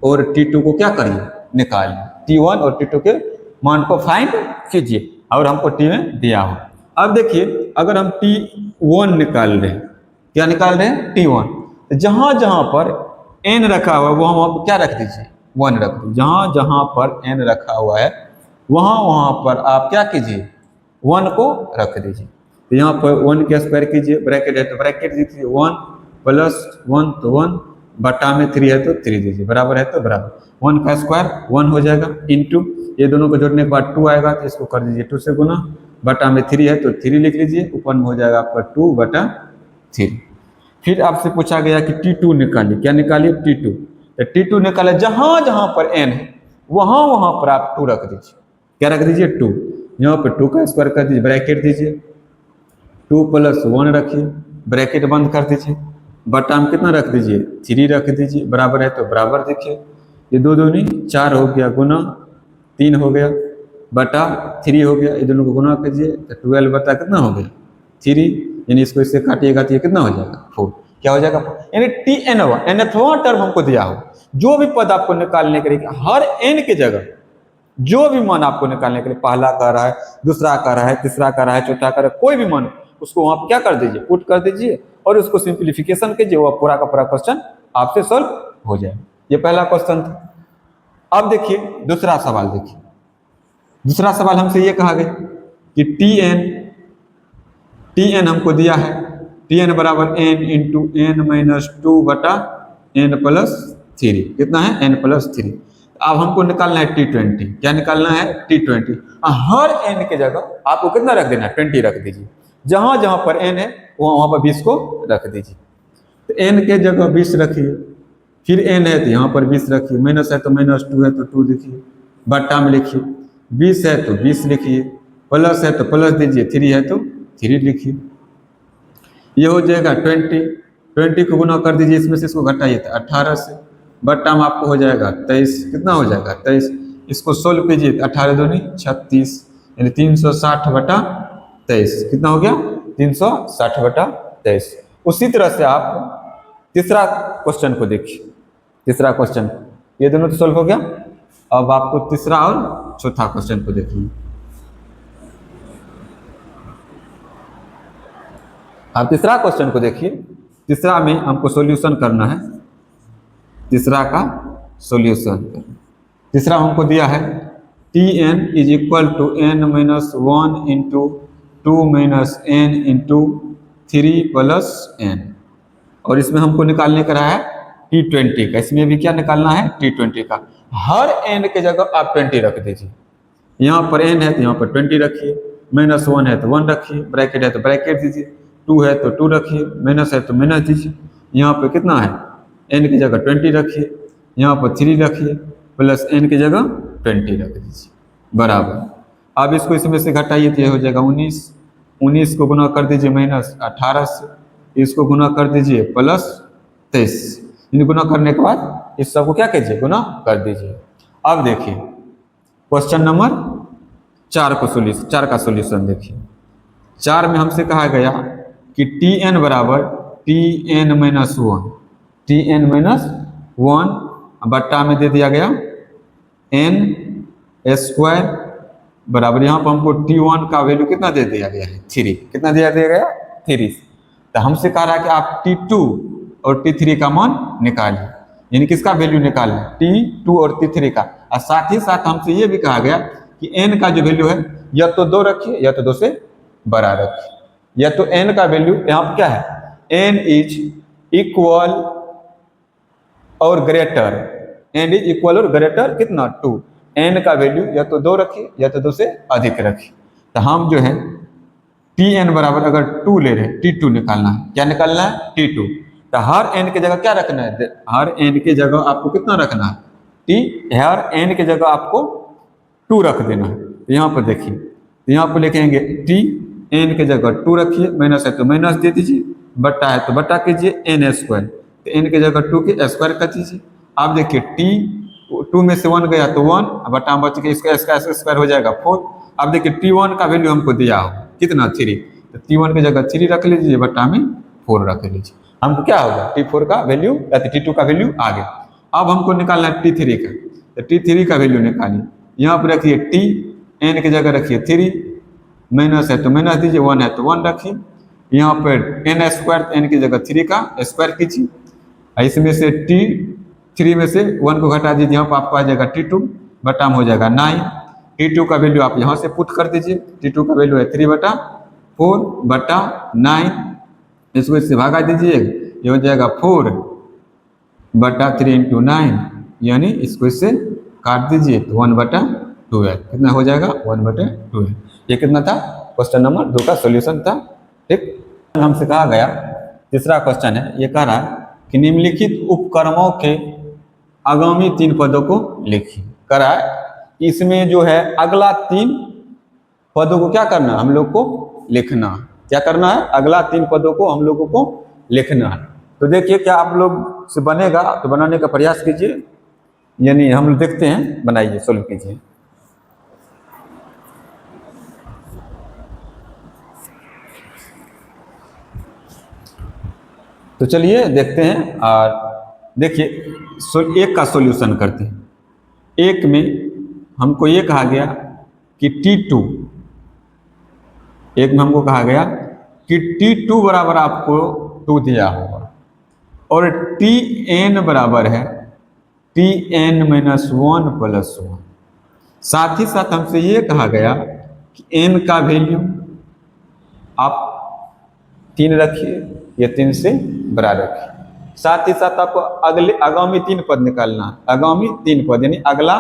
और T2 को क्या करिए, निकालिए, T1 और T2 के मान को फाइंड कीजिए, और हमको T में दिया हो। अब देखिए अगर हम T1 निकाल रहे हैं, क्या निकाल रहे हैं, T1, जहां जहां पर n रखा हुआ है वो हम क्या रख दीजिए, 1 रख दीजिए। जहां जहां पर n रखा हुआ है वहां वहां पर आप क्या कीजिए, 1 को रख दीजिए। तो यहाँ पर 1 के स्क्वायर कीजिए, ब्रैकेट है तो ब्रैकेट दीजिए, 1 प्लस 1 तो 1 बटा में 3 है तो 3 दीजिए, बराबर है तो बराबर 1 का स्क्वायर 1 हो जाएगा, इंटू ये दोनों को जोड़ने के बाद 2 आएगा तो इसको कर दीजिए 2 से गुना, बटा में 3 है तो 3 लिख लीजिए, ऊपर में हो जाएगा आपका 2 बटा 3। फिर आपसे पूछा गया कि T2 निकालिए, क्या निकालिए T2, तो T2 निकाले जहां जहां पर n है वहां वहां पर आप 2 रख दीजिए, क्या रख दीजिए 2, यहाँ पर 2 का स्क्वायर कर दीजिए, ब्रैकेट दीजिए, 2 प्लस 1 रखिए, ब्रैकेट बंद कर दीजिए, बटा में कितना रख दीजिए 3 रख दीजिए, बराबर है तो बराबर देखिए, ये 2 दूनी 4 हो गया, गुना 3 हो गया, बटा 3 हो गया, ये दोनों को गुना कीजिए तो 12 बटा कितना हो गया 3, यानी इसको इससे काटिएगा तो ये कितना हो जाएगा 4, क्या हो जाएगा, यानी nth टर्म हमको दिया हो, जो भी पद आपको निकालने के लिए हर n के जगह जो भी मान आपको निकालने के लिए, पहला कर रहा है, दूसरा कर रहा है, तीसरा कर रहा है, चौथा कर रहा है, कोई भी मान उसको वहां पर क्या कर दीजिए पुट कर दीजिए और उसको सिंप्लीफिकेशन कीजिए, वो पूरा का पूरा क्वेश्चन आपसे सॉल्व हो जाए। ये पहला क्वेश्चन था। अब देखिए दूसरा सवाल, देखिए दूसरा सवाल हमसे ये कहा गया कि Tn हमको दिया है, Tn बराबर n इंटू n माइनस 2 बटा n प्लस 3, कितना है n प्लस 3। अब हमको निकालना है T20, क्या निकालना है T20, हर n के जगह आपको कितना रख देना है 20 रख दीजिए, जहां जहां पर n है वहां पर 20 को रख दीजिए, तो n के जगह 20 रखिए, फिर n है तो यहाँ पर 20 रखिए, माइनस है तो माइनस 2 है तो 2 लिखिए, बट्टा में लिखिए, 20 है तो 20 लिखिए, प्लस है तो प्लस दीजिए, 3 है तो 3 लिखिए, ये हो जाएगा 20 को गुना कर दीजिए, इसमें से इसको घटाइए तो 18 से, बट्टा में आपको हो जाएगा 23, कितना हो जाएगा 23, इसको सोल्व कीजिए 18 दूनी 36, यानी 360 बटा 23, कितना हो गया 360 बटा 23। उसी तरह से आप तीसरा क्वेश्चन को देखिए, तीसरा क्वेश्चन ये दोनों तो सोल्व हो गया, अब आपको तीसरा और चौथा क्वेश्चन को देखिए। आप तीसरा क्वेश्चन को देखिए, तीसरा में हमको सॉल्यूशन करना है, तीसरा का सॉल्यूशन करना। तीसरा हमको दिया है Tn is equal to n minus 1 into 2 minus n into 3 plus n, और इसमें हमको निकालने का रहा है T20 का, इसमें भी क्या निकालना है T20 का, हर n के जगह आप 20 रख दीजिए, यहाँ पर n है तो यहाँ पर 20 रखिए, माइनस 1 है तो 1 रखिए, ब्रैकेट है तो ब्रैकेट दीजिए, 2 है तो 2 रखिए, माइनस है तो माइनस दीजिए, यहाँ पर कितना है n की जगह 20 रखिए, यहाँ पर 3 रखिए, प्लस n की जगह 20 रख दीजिए, बराबर। अब इसको इसमें से घटाइए तो ये हो जाएगा 19 को गुना कर दीजिए माइनस 18 से, इसको गुना कर दीजिए प्लस 23, इन गुना करने के बाद इस सबको क्या कीजिए गुना कर दीजिए। अब देखिए क्वेश्चन नंबर 4 का सॉल्यूशन देखिए। 4 में हमसे कहा गया कि Tn बराबर Tn माइनस 1, Tn माइनस 1 बट्टा में दे दिया गया n स्क्वायर बराबर, यहाँ पर हमको T1 का वैल्यू कितना दे दिया गया है 3, कितना दिया गया 3, तो हमसे कह रहा है कि आप T2 और T3 का मान निकालिए, यानी किसका वैल्यू निकालें T2 और T3 का, और साथ ही साथ हमसे ये भी कहा गया कि n का जो वैल्यू है या तो 2 रखिए या तो 2 से बड़ा रखिए, या तो n का वैल्यू यहाँ पर क्या है n इज इक्वल और ग्रेटर, n इज इक्वल और ग्रेटर कितना 2, n का वैल्यू या तो 2 रखिए या तो 2 से अधिक रखिए, तो हम जो है Tn बराबर अगर 2 ले रहे हैं T2 निकालना है, क्या निकालना है T2, तो हर n के जगह क्या रखना है, हर n के जगह आपको कितना रखना है हर n के जगह आपको 2 रख देना है। तो यहाँ पर देखिए, तो यहाँ पर लिखेंगे T n के जगह 2 रखिए, माइनस है तो माइनस दे दीजिए, बट्टा है तो बट्टा कीजिए n स्क्वायर, तो n के जगह 2 के स्क्वायर कर दीजिए। आप देखिए T2 में से 1 गया तो 1, बटा बच के इसका स्क्वायर हो जाएगा 4। अब देखिए T1 का वैल्यू हमको दिया हो कितना 3, तो T1 की जगह 3 रख लीजिए, बटा में 4 रख लीजिए, हमको क्या होगा T4 का वैल्यू या T2 का वैल्यू आ गया। अब हमको निकालना है T3 का, तो T3 का वैल्यू निकालिए, यहाँ पर रखिए T n की जगह रखिए 3, माइनस है तो माइनस दीजिए, 1 है तो 1 रखिए, यहाँ पर n स्क्वायर n की जगह 3 का स्क्वायर कीजिए, इसमें से T3 में से 1 को घटा दीजिए, यहाँ पर आपको आ जाएगा T2 बटा में हो जाएगा 9, T2 का वैल्यू आप यहाँ से पुट कर दीजिए, T2 का वैल्यू है 3 बटा 4/9, इसको इससे भागा दीजिए, ये हो जाएगा 4/3 इंटू 9, यानी इसको इससे काट दीजिए तो 1/12, कितना हो जाएगा 1/12। ये कितना था, क्वेश्चन नंबर 2 का सोल्यूशन था। ठीक, हमसे कहा गया तीसरा क्वेश्चन है, ये कह रहा है कि निम्नलिखित उपक्रमों के आगामी 3 पदों को लिखिए। कह रहा है कि इसमें जो है अगला 3 पदों को क्या करना है, हम लोग को लिखना। क्या करना है, अगला 3 पदों को हम लोगों को लिखना है। तो देखिए क्या आप लोग से बनेगा, तो बनाने का प्रयास कीजिए, यानी हम लोग देखते हैं, बनाइए, सोल्व कीजिए। तो चलिए देखते हैं, और देखिए एक का सॉल्यूशन करते हैं। एक में हमको ये कहा गया कि T2, एक में हमको कहा गया कि T2 बराबर आपको 2 दिया होगा, और Tn बराबर है Tn - 1 + 1। साथ ही साथ हमसे ये कहा गया कि n का वैल्यू आप 3 रखिए या 3 से बड़ा रखिए। साथ ही साथ आपको आगामी 3 पद निकालना है, आगामी 3 पद यानी अगला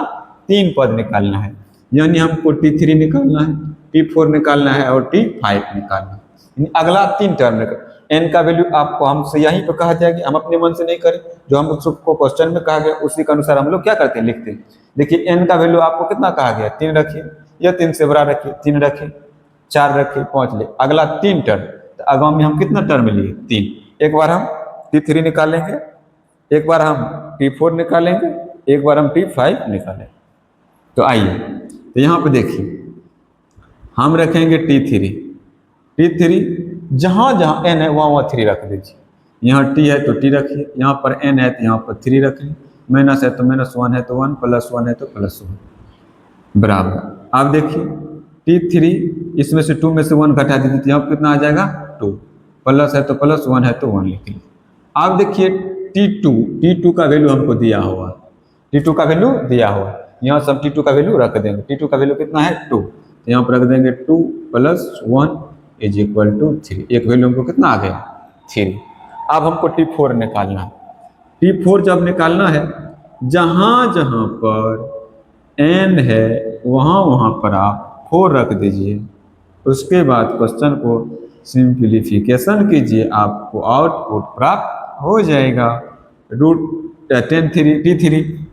3 पद निकालना है, यानी हमको T3 निकालना है, T4 निकालना है और T5 निकालना है, यानी अगला 3 टर्म निकाल। n का वैल्यू आपको हमसे यहीं पर कहा जाएगी, हम अपने मन से नहीं करें, जो हम सबको क्वेश्चन में कहा गया उसी के अनुसार हम लोग क्या करते हैं, लिखते हैं। देखिए n का वैल्यू आपको कितना कहा गया, 3 रखिए या 3 से बड़ा रखिए, 3 रखिए, 4 रखिए, 5 ले, अगला 3 टर्म, तो आगामी हम कितना टर्म लिए, 3। एक बार हम T3 निकालेंगे, एक बार हम T4 निकालेंगे, एक बार हम T5 निकालेंगे। तो आइए, तो यहाँ पे देखिए हम रखेंगे T3 जहाँ जहाँ n है वहाँ वहाँ 3 रख दीजिए। यहाँ T है तो T रखिए, यहाँ पर n है तो यहाँ पर 3 रखिए, माइनस है तो -1 है तो 1, +1 है तो +1, बराबर। आप देखिए T3, इसमें से 2 में से 1 घटा दीजिए तो यहाँ पर कितना आ जाएगा 2, प्लस है तो प्लस, 1 है तो 1 लिख लीजिए। आप देखिए T2 का वैल्यू हमको दिया हुआ, T2 का वैल्यू दिया हुआ, यहाँ सब T2 का वैल्यू रख देंगे। T2 का वैल्यू कितना है 2, तो यहाँ पर रख देंगे 2 + 1 = 3। एक वैल्यू हमको कितना आ गया 3। अब हमको T4 निकालना है। T4 जब निकालना है, जहाँ जहाँ पर n है वहाँ वहाँ पर आप 4 रख दीजिए, उसके बाद क्वेश्चन को सिंप्लीफिकेशन कीजिए, आपको आउटपुट प्राप्त हो जाएगा।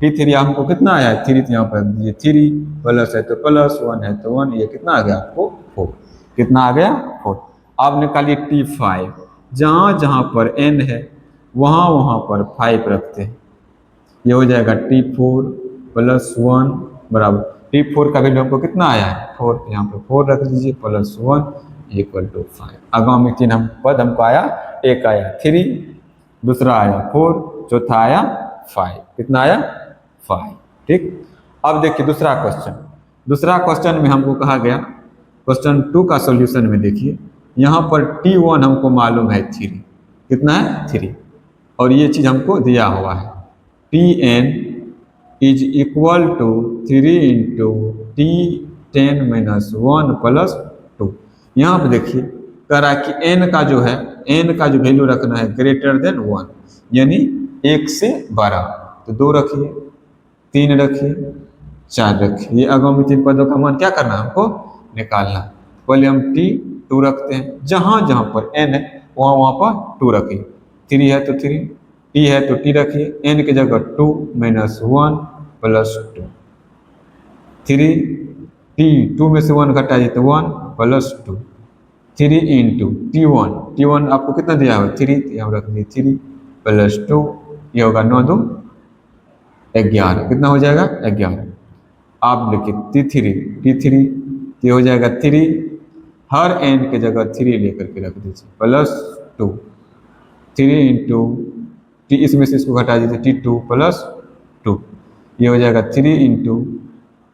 T3 हमको कितना आया है 3, तो यहाँ पर दीजिए 3, प्लस है तो प्लस, 1 है तो 1, ये कितना आ गया आपको 4, कितना आ गया 4। अब निकालिए T5, जहाँ जहाँ पर n है वहाँ वहाँ पर 5 रखते हैं, ये हो जाएगा T4 + 1 बराबर, T4 का वैल्यू हमको कितना आया है 4, यहाँ पर 4 रख दीजिए, +1 = 5। आगामी 3 पद हमको आया, एक आया 3, दूसरा आया 4, चौथा आया 5, कितना आया 5। ठीक, अब देखिए दूसरा क्वेश्चन में हमको कहा गया, क्वेश्चन 2 का सॉल्यूशन में देखिए, यहाँ पर T1 हमको मालूम है 3, कितना है 3, और ये चीज़ हमको दिया हुआ है Tn = 3 × T10 - 1 + 2। यहाँ पर देखिए कह रहा है कि n का जो वैल्यू रखना है >1, यानी 1 से बड़ा, तो 2 रखिए, 3 रखिए, 4 रखिए। ये आगामी 3 पदों का मान क्या करना है, हमको निकालना। पहले हम T2 रखते हैं, जहाँ जहाँ पर n है वहाँ वहाँ पर 2 रखिए, 3 है तो 3, T है तो T रखिए, n की जगह 2 - 1 + 2, 3 T 2 में से 1 घटाइए तो 1 + 2, 3 × T1 आपको कितना दिया हुआ 3, तो यहाँ रख दिए 3 + 2, ये होगा 9 × 2 = 11, कितना हो जाएगा 11। आप लिखिए T3 ये हो जाएगा 3, हर n की जगह 3 लेकर के रख दीजिए, +2, 3 × T, इसमें से इसको घटा दीजिए T2 + 2, ये हो जाएगा 3 ×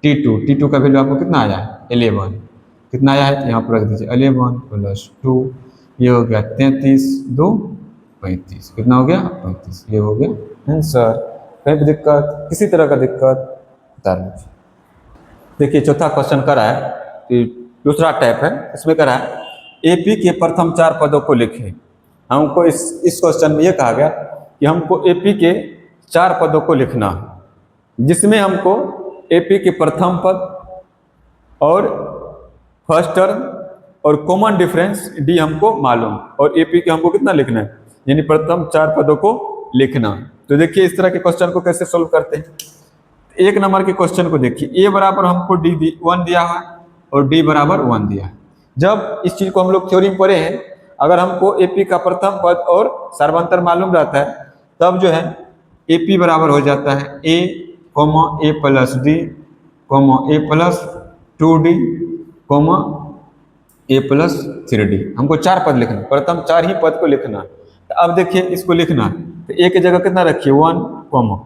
T2 का वैल्यू आपको कितना आया है 11, कितना आया है, तो यहाँ पर रख दीजिए 11 + 2, ये हो गया 33, 2 35, कितना हो गया 35, ये हो गया आंसर। कहीं भी दिक्कत, किसी तरह का दिक्कत बता दीजिए। देखिए चौथा क्वेश्चन कर रहा है कि दूसरा टाइप है, इसमें कर रहा है एपी के प्रथम 4 पदों को लिखें। हमको इस क्वेश्चन में ये कहा गया कि हमको एपी के 4 पदों को लिखना है, जिसमें हमको एपी के प्रथम पद और फर्स्ट टर्म और कॉमन डिफरेंस डी हमको मालूम, और एपी के हमको कितना लिखना है, यानी प्रथम 4 पदों को लिखना। तो देखिए इस तरह के क्वेश्चन को कैसे सोल्व करते हैं। एक नंबर के क्वेश्चन को देखिए, ए बराबर हमको डी 1 दिया है और डी बराबर 1 दिया है। जब इस चीज को हम लोग थ्योरी में पढ़े हैं, अगर हमको एपी का प्रथम पद और सर्वांतर मालूम रहता है, तब जो है एपी बराबर हो जाता है ए कॉमा ए प्लस डी कॉमा ए प्लस 2d कॉमा ए प्लस 3d। हमको 4 पद लिखना, प्रथम 4 ही पद को लिखना। तो अब देखिए इसको लिखना है, तो ए की जगह कितना रखिए 1 कॉमा,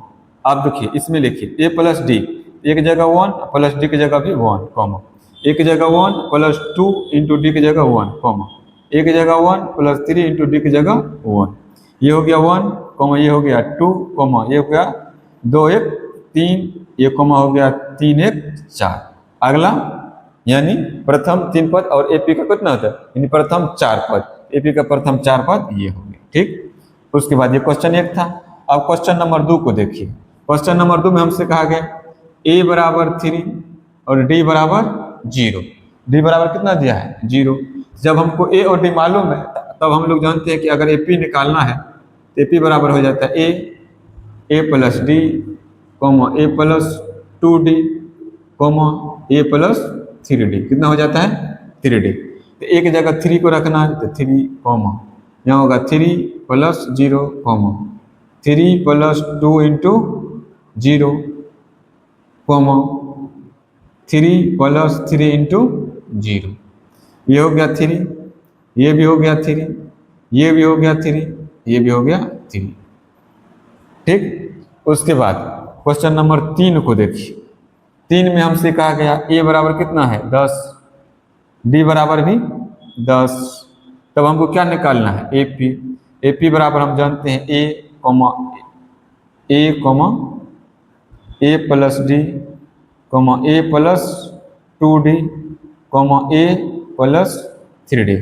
आप देखिए इसमें लिखिए ए प्लस डी, एक जगह 1 प्लस डी की जगह भी 1 कॉमा, एक जगह 1 प्लस 2 इंटू डी की जगह 1 कॉमा, एक जगह 1 प्लस 3 इंटू डी की जगह 1। ये हो गया 1 कॉमा, ये हो गया 2 कॉमा, ये हो गया 2 1 3, ये कॉमा हो गया 3 1 4। अगला यानी प्रथम 3 पद और एपी का कितना होता है, यानी प्रथम 4 पद, एपी का प्रथम 4 पद ये हो गए। ठीक, उसके बाद ये क्वेश्चन 1 था। अब क्वेश्चन नंबर 2 को देखिए। क्वेश्चन नंबर 2 में हमसे कहा गया ए बराबर 3 और डी बराबर 0। डी बराबर कितना दिया है 0। जब हमको ए और डी मालूम है, तब हम लोग जानते हैं कि अगर एपी निकालना है तो एपी बराबर हो जाता है A plus D comma A plus 2d comma A plus 3d। कितना हो जाता है 3d। तो एक जगह 3 को रखना है तो 3 कॉमा, यहाँ होगा 3 plus 0 comma 3 plus 2 into 0 comma 3 plus 3 into 0। ये हो गया 3, ये भी हो गया 3, ये भी हो गया 3, ये भी हो गया 3। ठीक, उसके बाद क्वेश्चन नंबर 3 को देखिए। 3 में हमसे कहा गया ए बराबर कितना है 10, डी बराबर भी 10। तब हमको क्या निकालना है एपी। एपी बराबर हम जानते हैं ए कॉमा ए प्लस डी कॉमा ए प्लस 2d कॉमा ए प्लस 3d।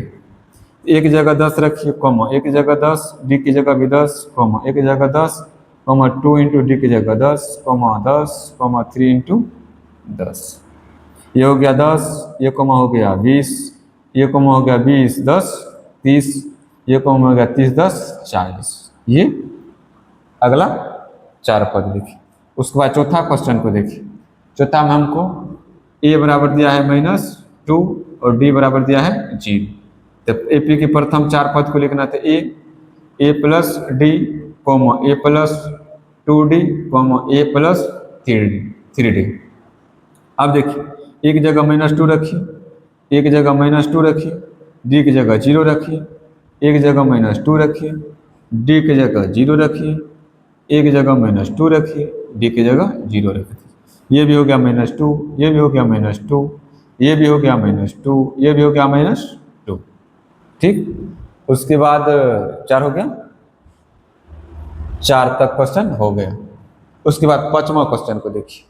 एक जगह 10 रखिए कॉमा, एक जगह 10, डी की जगह भी 10 कॉमा, एक जगह 10 कॉमा 2 इंटू डी की जगह 10 कॉमा 10 कॉमा 3 इंटू 10। ये हो गया 10, ये कॉमा हो गया 20, ये कॉमा हो गया 20 10 30, ये कॉमा हो गया 30 10 40। ये अगला 4 पद लिखिए। उसके बाद चौथा क्वेश्चन को देखिए। चौथा में हमको ए बराबर दिया है -2 और डी बराबर दिया है 0। तो एपी के प्रथम 4 पद को लिखना था ए प्लस डी कॉमा ए प्लस 2d कॉमा ए प्लस 3d। अब देखिए एक जगह -2 रखिए, एक जगह -2 रखिए, डी की जगह 0 रखिए, एक जगह -2 रखिए, डी की जगह 0 रखिए, एक जगह -2 रखिए, डी की जगह 0 रखिए। ये भी हो गया -2, ये भी हो गया -2, ये भी हो गया -2, ये भी हो गया -2। ठीक, उसके बाद 4 हो गया, 4 तक क्वेश्चन हो गया। उसके बाद 5वां क्वेश्चन को देखिए।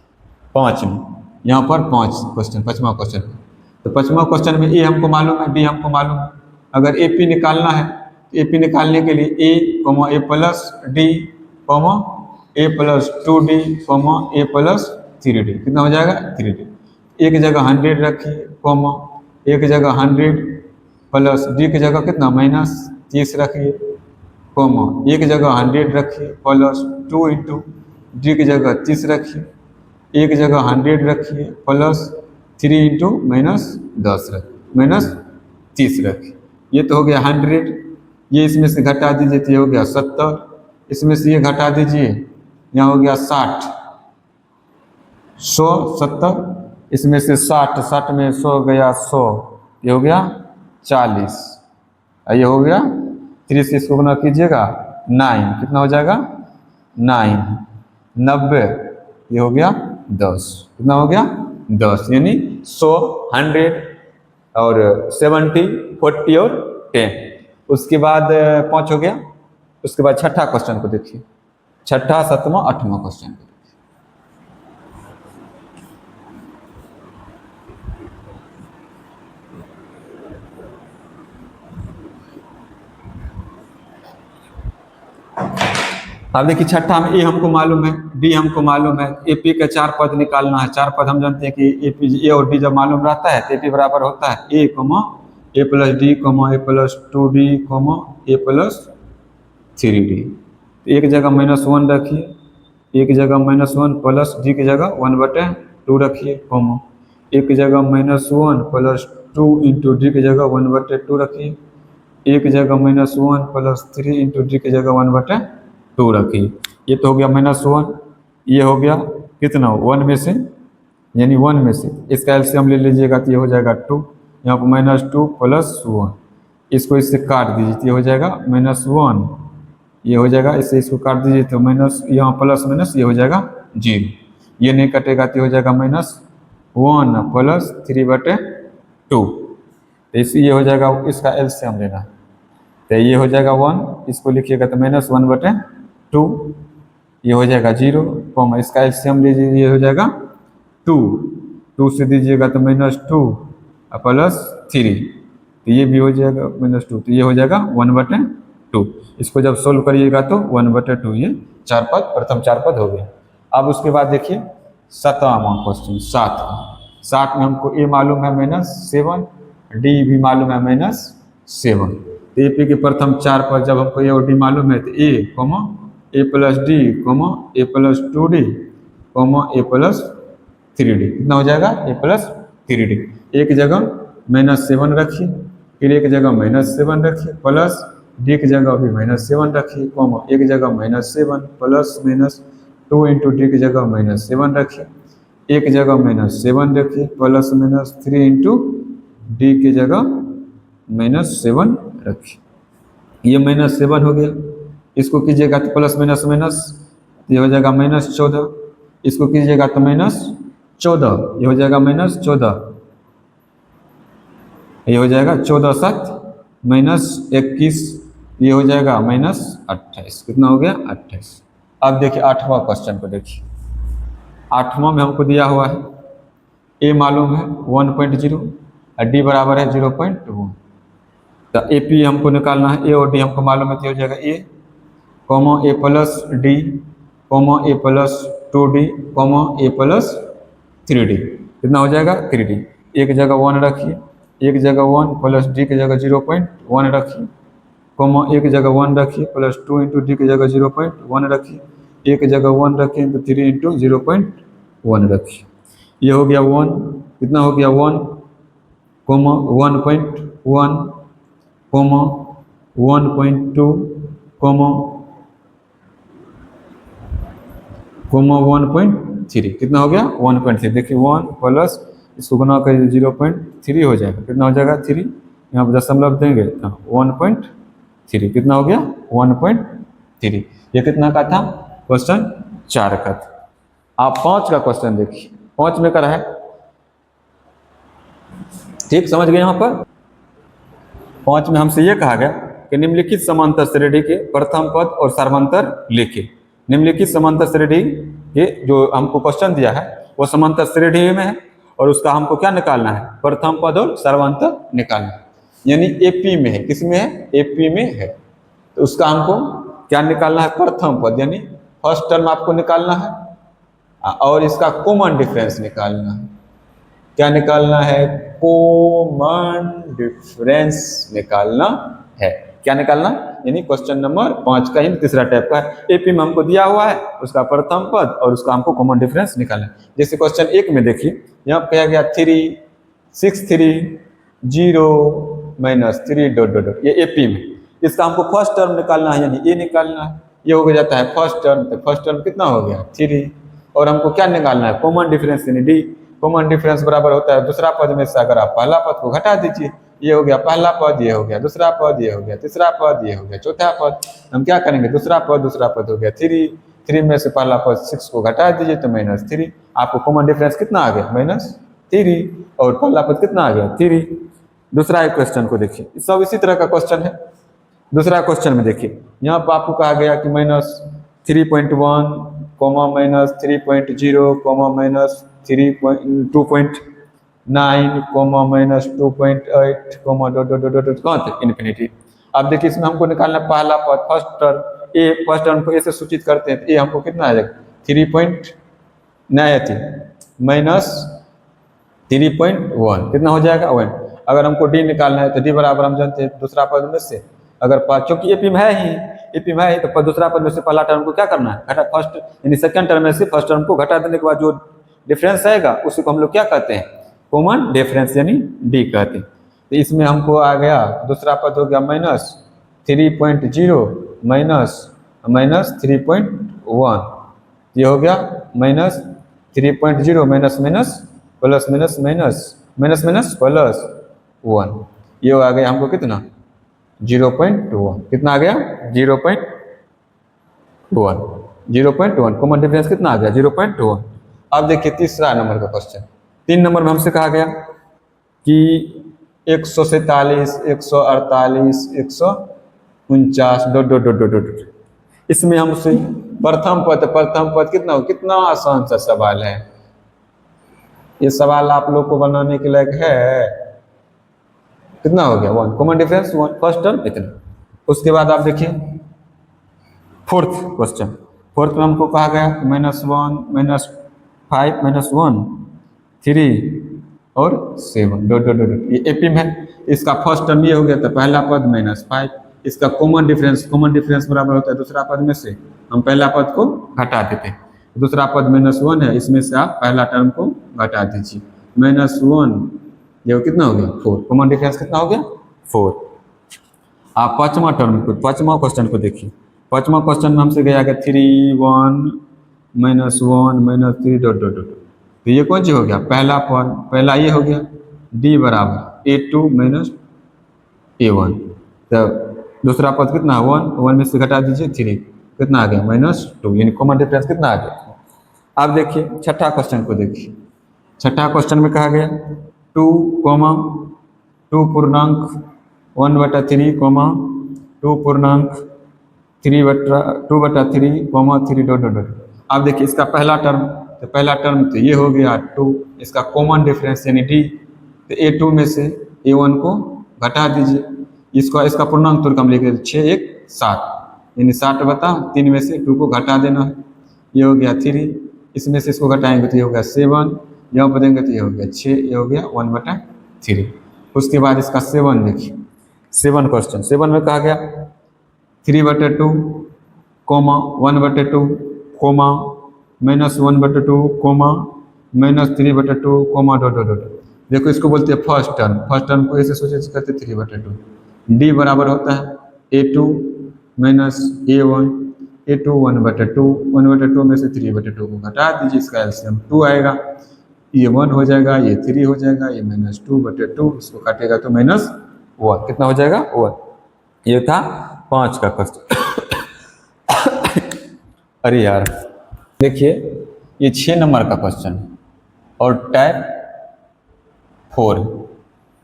5 में यहाँ पर 5 क्वेश्चन, 5वां क्वेश्चन। तो 5वां क्वेश्चन में ए हमको मालूम है, डी हमको मालूम है। अगर एपी निकालना है तो एपी निकालने के लिए A plus D A plus 2d A plus 3d। कितना हो जाएगा 3d। एक जगह 100 रखिए कॉमा, एक जगह 100 प्लस डी की जगह कितना -30 रखिए कॉमा, एक जगह 100 रखिए प्लस 2 इंटू डी की जगह 30 रखिए, एक जगह 100 रखिए प्लस 3 इंटू -10 रखिए -30 रखिए। ये तो हो गया 100, ये इसमें से घटा दीजिए तो ये हो गया 70, इसमें से ये घटा दीजिए यहाँ हो गया 60, 100 70, इसमें से 60 में 100 गया 100, ये हो गया 40, ये हो गया 3 से इसको गुना कीजिएगा 9, कितना हो जाएगा 9, 90, ये हो गया 10, कितना हो गया 10, यानी 100 100 और 70 40 और 10। उसके बाद 5 हो गया। उसके बाद छठा क्वेश्चन को देखिए। छठा 7वां 8वां क्वेश्चन को। अब देखिए छठा में ए हमको मालूम है, डी हमको मालूम है, एपी का 4 पद निकालना है। 4 पद हम जानते हैं कि एपी ए और डी जब मालूम रहता है तो एपी बराबर होता है ए कॉमा ए प्लस डी कॉमा ए प्लस 2d कॉमा ए प्लस 3d। एक जगह -1 रखिए, एक जगह -1 प्लस डी की जगह 1/2 रखिए कॉमा, एक जगह -1 प्लस 2 इंटू डी की जगह 1/2 रखिए, एक जगह -1 प्लस 3 इंटू डी की जगह 1/2 रखिए। ये तो हो गया -1, ये हो गया कितना 1 में से, यानी 1 में से इसका एलसीएम ले लीजिएगा तो ये हो जाएगा 2, यहाँ पर -2 प्लस 1, इसको इससे काट दीजिए तो ये हो जाएगा -1, ये हो जाएगा, इससे इसको काट दीजिए तो माइनस, यहाँ प्लस माइनस ये हो जाएगा 0, ये नहीं कटेगा तो हो जाएगा -1 प्लस 3/2, तो इसी ये हो जाएगा, इसका एलसीएम लेना तो ये हो जाएगा 1, इसको लिखिएगा तो -1/2, ये हो जाएगा 0 कॉमा, इसका एलसीएम लीजिए ये हो जाएगा 2 से दीजिएगा तो -2 प्लस 3, तो ये भी हो जाएगा -2, तो ये हो जाएगा 1/2। इसको जब सोल्व करिएगा तो 1/2, ये 4 पद, प्रथम 4 पद हो गया। अब उसके बाद देखिए 7वां क्वेश्चन, 7 में हमको ए मालूम है -7, डी भी मालूम है -7, तो ए के प्रथम 4 पद जब हमको ए और डी मालूम है तो ए कॉमा ए प्लस डी कॉमा ए प्लस 2d कॉमा ए प्लस 3d, कितना हो जाएगा ए प्लस 3d। एक जगह -7 रखिए, फिर एक जगह -7 रखिए, प्लस डी की जगह भी -7 रखिए कॉमा, एक जगह -7 प्लस -2 इंटू डी की जगह -7 रखिए, एक जगह -7 रखिए, प्लस -3 इंटू डी की जगह -7 रखिए, ये -7 हो गया। इसको कीजिएगा तो प्लस माइनस माइनस, ये हो जाएगा -14, इसको कीजिएगा तो -14, ये हो जाएगा -14, ये हो जाएगा 14 7 -21, ये हो जाएगा -28, कितना हो गया 28। अब देखिए 8वां क्वेश्चन को देखिए, 8वां में हमको दिया हुआ है ए मालूम है 1.0 और डी बराबर है 0.1, तो ए पी हमको निकालना है, ए और डी हमको मालूम है, तो हो जाएगा ए कॉमा ए प्लस डी कॉमा ए प्लस 2d कॉमा ए प्लस 3d, कितना हो जाएगा 3d। एक जगह 1 रखिए, एक जगह 1 प्लस डी की जगह 0.1 रखिए कॉमा, एक जगह 1 रखिए प्लस 2 इंटू डी की जगह 0.1 रखिए, एक जगह 1 रखिए तो 3 इंटू 0.1 रखिए, ये हो गया 1, कितना हो गया 1 कॉमा 1.1 कॉमा 1.2 कॉमा 1.3, कितना हो गया 1.3। देखिए 1 प्लस इसको गुना करिए 0.3 हो जाएगा, कितना हो जाएगा 3, यहाँ पर दशमलव देंगे तो 1.3, कितना हो गया 1.3। ये कितना का था क्वेश्चन 4 का था। आप 5 का क्वेश्चन देखिए, 5 में करा है, ठीक समझ गए। यहाँ पर 5 में हमसे ये कहा गया कि निम्नलिखित समांतर श्रेणी के प्रथम पद और सर्वांतर लिखे। निम्नलिखित समांतर श्रेणी के जो हमको क्वेश्चन दिया है वो समांतर श्रेणी में है और उसका हमको क्या निकालना है, प्रथम पद और सर्वांतर निकालना है, यानी एपी में है, किस में है एपी में है, तो उसका हमको क्या निकालना है प्रथम पद, यानी फर्स्ट टर्म आपको निकालना है और इसका कॉमन डिफरेंस निकालना है। क्या निकालना है, कॉमन डिफरेंस निकालना है। क्या निकालना, यानी क्वेश्चन नंबर 5 का ही तीसरा टाइप का है। एपी में हमको दिया हुआ है उसका प्रथम पद और उसका हमको कॉमन डिफरेंस निकालना है। जैसे क्वेश्चन 1 में देखिए, यहाँ पे कहा गया 3 6 3 0 -3 डॉट डॉट डॉट, ये एपी में, इसका हमको फर्स्ट टर्म निकालना है, यानी ए निकालना है। ये हो जाता है फर्स्ट टर्म, तो फर्स्ट टर्म कितना हो गया 3, और हमको क्या निकालना है कॉमन डिफरेंस, यानी डी। कॉमन डिफरेंस बराबर होता है दूसरा पद में से अगर आप पहला पद को घटा दीजिए, ये हो गया पहला पद, ये हो गया दूसरा पद, ये हो गया तीसरा पद, ये हो गया चौथा पद। हम क्या करेंगे, दूसरा पद हो गया 3 में से पहला पद 6 को घटा दीजिए तो -3, आपको कॉमन डिफरेंस कितना आ गया -3, और पहला पद कितना आ गया 3। दूसरा एक क्वेश्चन को देखिए, सब इसी तरह का क्वेश्चन है। दूसरा क्वेश्चन में देखिए, यहाँ पर आपको कहा गया कि -3.1 comma -3.0 comma -2.9 comma -2.8 comma dot dot dot dot कहाँ तक इन्फिनिटी। अब देखिए इसमें हमको निकालना पहला पद फर्स्ट टर्म, ए फर्स्ट टर्म को ए से सूचित करते हैं तो ए हमको कितना आ जाएगा 3.9 माइनस 3.1 कितना हो जाएगा 1। अगर हमको डी निकालना है तो डी बराबर हम जानते हैं दूसरा पद में से अगर चूंकि एपी में है ही तो दूसरा पद में से पहला टर्म को क्या करना है घटा फर्स्ट यानी सेकंड टर्म में से फर्स्ट टर्म को घटा देने के बाद जो डिफरेंस आएगा उसी को हम लोग क्या कहते हैं कॉमन डिफरेंस यानी डी कहते हैं। तो इसमें हमको आ गया दूसरा पद हो गया माइनस 3.0 माइनस 3.1 ये हो गया minus 3.0 minus minus plus minus minus minus minus plus 1 ये आ गया हमको कितना 0.1 कितना आ गया 0.1 कॉमन डिफरेंस कितना आ गया 0.1। अब देखिए तीसरा नंबर का क्वेश्चन 3 नंबर में हमसे कहा गया कि 147 148 149 डॉट इसमें हमसे प्रथम पद कितना आसान सा सवाल है। ये सवाल आप लोग को बनाने के लायक है कितना हो गया 1 कॉमन डिफरेंस 1 फर्स्ट टर्म इतना। उसके बाद आप देखिए फोर्थ क्वेश्चन फोर्थ में हमको कहा गया -1 -5 -1 3 और 7 डॉट ये एपी में है। इसका फर्स्ट टर्म ये हो गया तो पहला पद -5 इसका कॉमन डिफरेंस बराबर होता है दूसरा पद में से हम पहला पद को घटा देते हैं दूसरा पद -1 है इसमें से आप पहला टर्म को घटा दीजिए -1 ये कितना हो गया 4 कॉमन डिफरेंस कितना हो गया 4। आप पांचवा क्वेश्चन को देखिए पांचवा क्वेश्चन में हमसे गया 3 1 -1 -3 डॉट तो ये कौन सी हो गया पहला पद पहला ये हो गया डी बराबर A2 A1 तो दूसरा पद कितना 1 में से घटा दीजिए 3 कितना आ गया -2 यानी कॉमन डिफरेंस कितना आ गया। अब देखिए छठा क्वेश्चन को देखिए छठा क्वेश्चन में कहा गया 2 पूर्णांक 1/3 2 पूर्णांक 2/3 डॉट अब देखिए इसका पहला टर्म तो ये हो गया 2 इसका कॉमन डिफरेंस यानी डी तो A2 में से A1 को घटा दीजिए इसका पूर्णांक तोड़ कम लिखे 6 1 7 यानी 60/3 में से 2 को घटा देना है ये हो गया 3 इसमें से इसको घटाएंगे तो ये हो गया 7 यहाँ पर देंगे तो ये हो गया 6 ये हो गया 1/3। उसके बाद इसका 7 देखिए 7 क्वेश्चन 7 में कहा गया 3/2 comma 1/2 comma -1/2 comma -3/2 comma dot देखो इसको बोलते हैं फर्स्ट टर्म को ऐसे सोचे करते 3/2 डी बराबर होता है A2 A1 A2 1/2 में से 3/2 को घटा दीजिए इसका एलसीएम 2 आएगा ये 1 हो जाएगा ये 3 हो जाएगा ये -2/2 इसको काटेगा तो -1 कितना हो जाएगा 1। ये था 5 का क्वेश्चन। अरे यार देखिए ये 6 नंबर का क्वेश्चन है और टाइप 4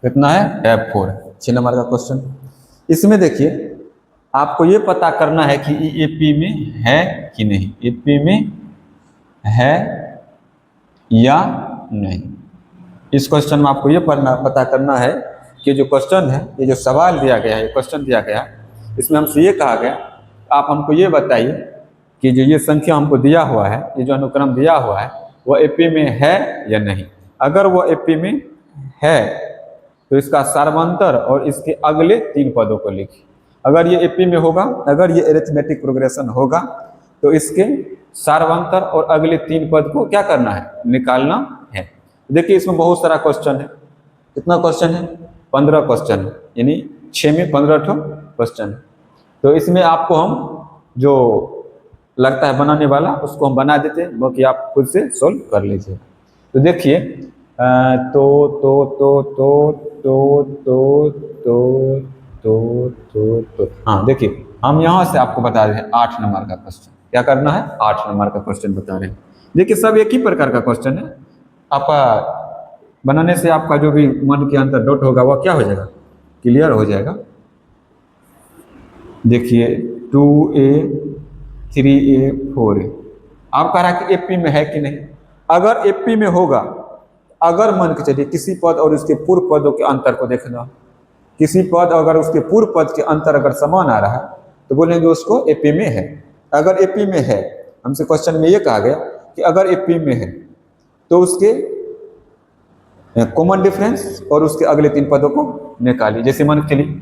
कितना है टाइप 4 6 नंबर का क्वेश्चन। इसमें देखिए आपको ये पता करना है कि एपी में है कि नहीं एपी में है या नहीं। इस क्वेश्चन में आपको ये पता करना है कि जो क्वेश्चन है ये जो सवाल दिया गया है ये क्वेश्चन दिया गया इसमें हमसे ये कहा गया आप हमको ये बताइए कि जो ये संख्या हमको दिया हुआ है ये जो अनुक्रम दिया हुआ है वो एपी में है या नहीं। अगर वो एपी में है तो इसका सार्वंतर और इसके अगले 3 पदों को लिखिए। अगर ये एपी में होगा अगर ये अरिथमेटिक प्रोग्रेशन होगा तो इसके सार्वंतर और अगले 3 पद को क्या करना है निकालना है। देखिए इसमें बहुत सारा क्वेश्चन है कितना क्वेश्चन है 15 क्वेश्चन है यानी 6 में 15 क्वेश्चन है। तो इसमें आपको हम जो लगता है बनाने वाला उसको हम बना देते हैं बाकी आप खुद से सोल्व कर लीजिए। तो देखिए हाँ देखिए हम यहाँ से आपको बता रहे हैं 8 नंबर का क्वेश्चन क्या करना है 8 नंबर का क्वेश्चन बता रहे हैं। देखिए सब एक ही प्रकार का क्वेश्चन है आपका बनाने से आपका जो भी मन के अंदर डाउट होगा वह क्या हो जाएगा क्लियर हो जाएगा। देखिए 2a 3a 4a आप कह रहा है कि एपी में है कि नहीं। अगर एपी में होगा अगर मान के चलिए किसी पद और उसके पूर्व पदों के अंतर को देखना किसी पद अगर उसके पूर्व पद के अंतर अगर समान आ रहा है तो बोलेंगे उसको एपी में है। अगर एपी में है, हमसे क्वेश्चन में ये कहा गया कि अगर एपी में है तो उसके कॉमन डिफरेंस और उसके अगले 3 पदों को निकालिए। जैसे मान के चलिए,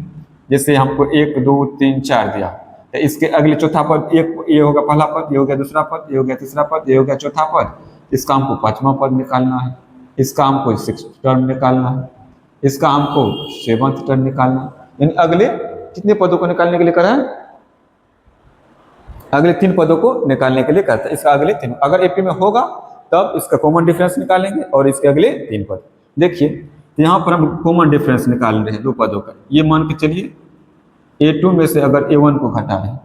जैसे हमको 1 2 3 4 दिया, तो इसके अगले चौथा पद, एक ये होगा पहला पद, ये हो गया दूसरा पद, ये हो गया तीसरा पद, ये हो गया चौथा पद, इसका हमको 5वां पद निकालना है, इसका हमको 6th टर्म निकालना है, इसका हमको 7th टर्म निकालना है। यानी अगले कितने पदों को निकालने के लिए करा है? अगले 3 पदों को निकालने के लिए कहता है। इसका अगले 3, अगर एपी में होगा तब इसका कॉमन डिफरेंस निकालेंगे और इसके अगले 3 पद। देखिए यहाँ पर हम कॉमन डिफरेंस निकाल रहे हैं 2 पदों का। ये मान के चलिए A2 में से अगर A1 को घटा है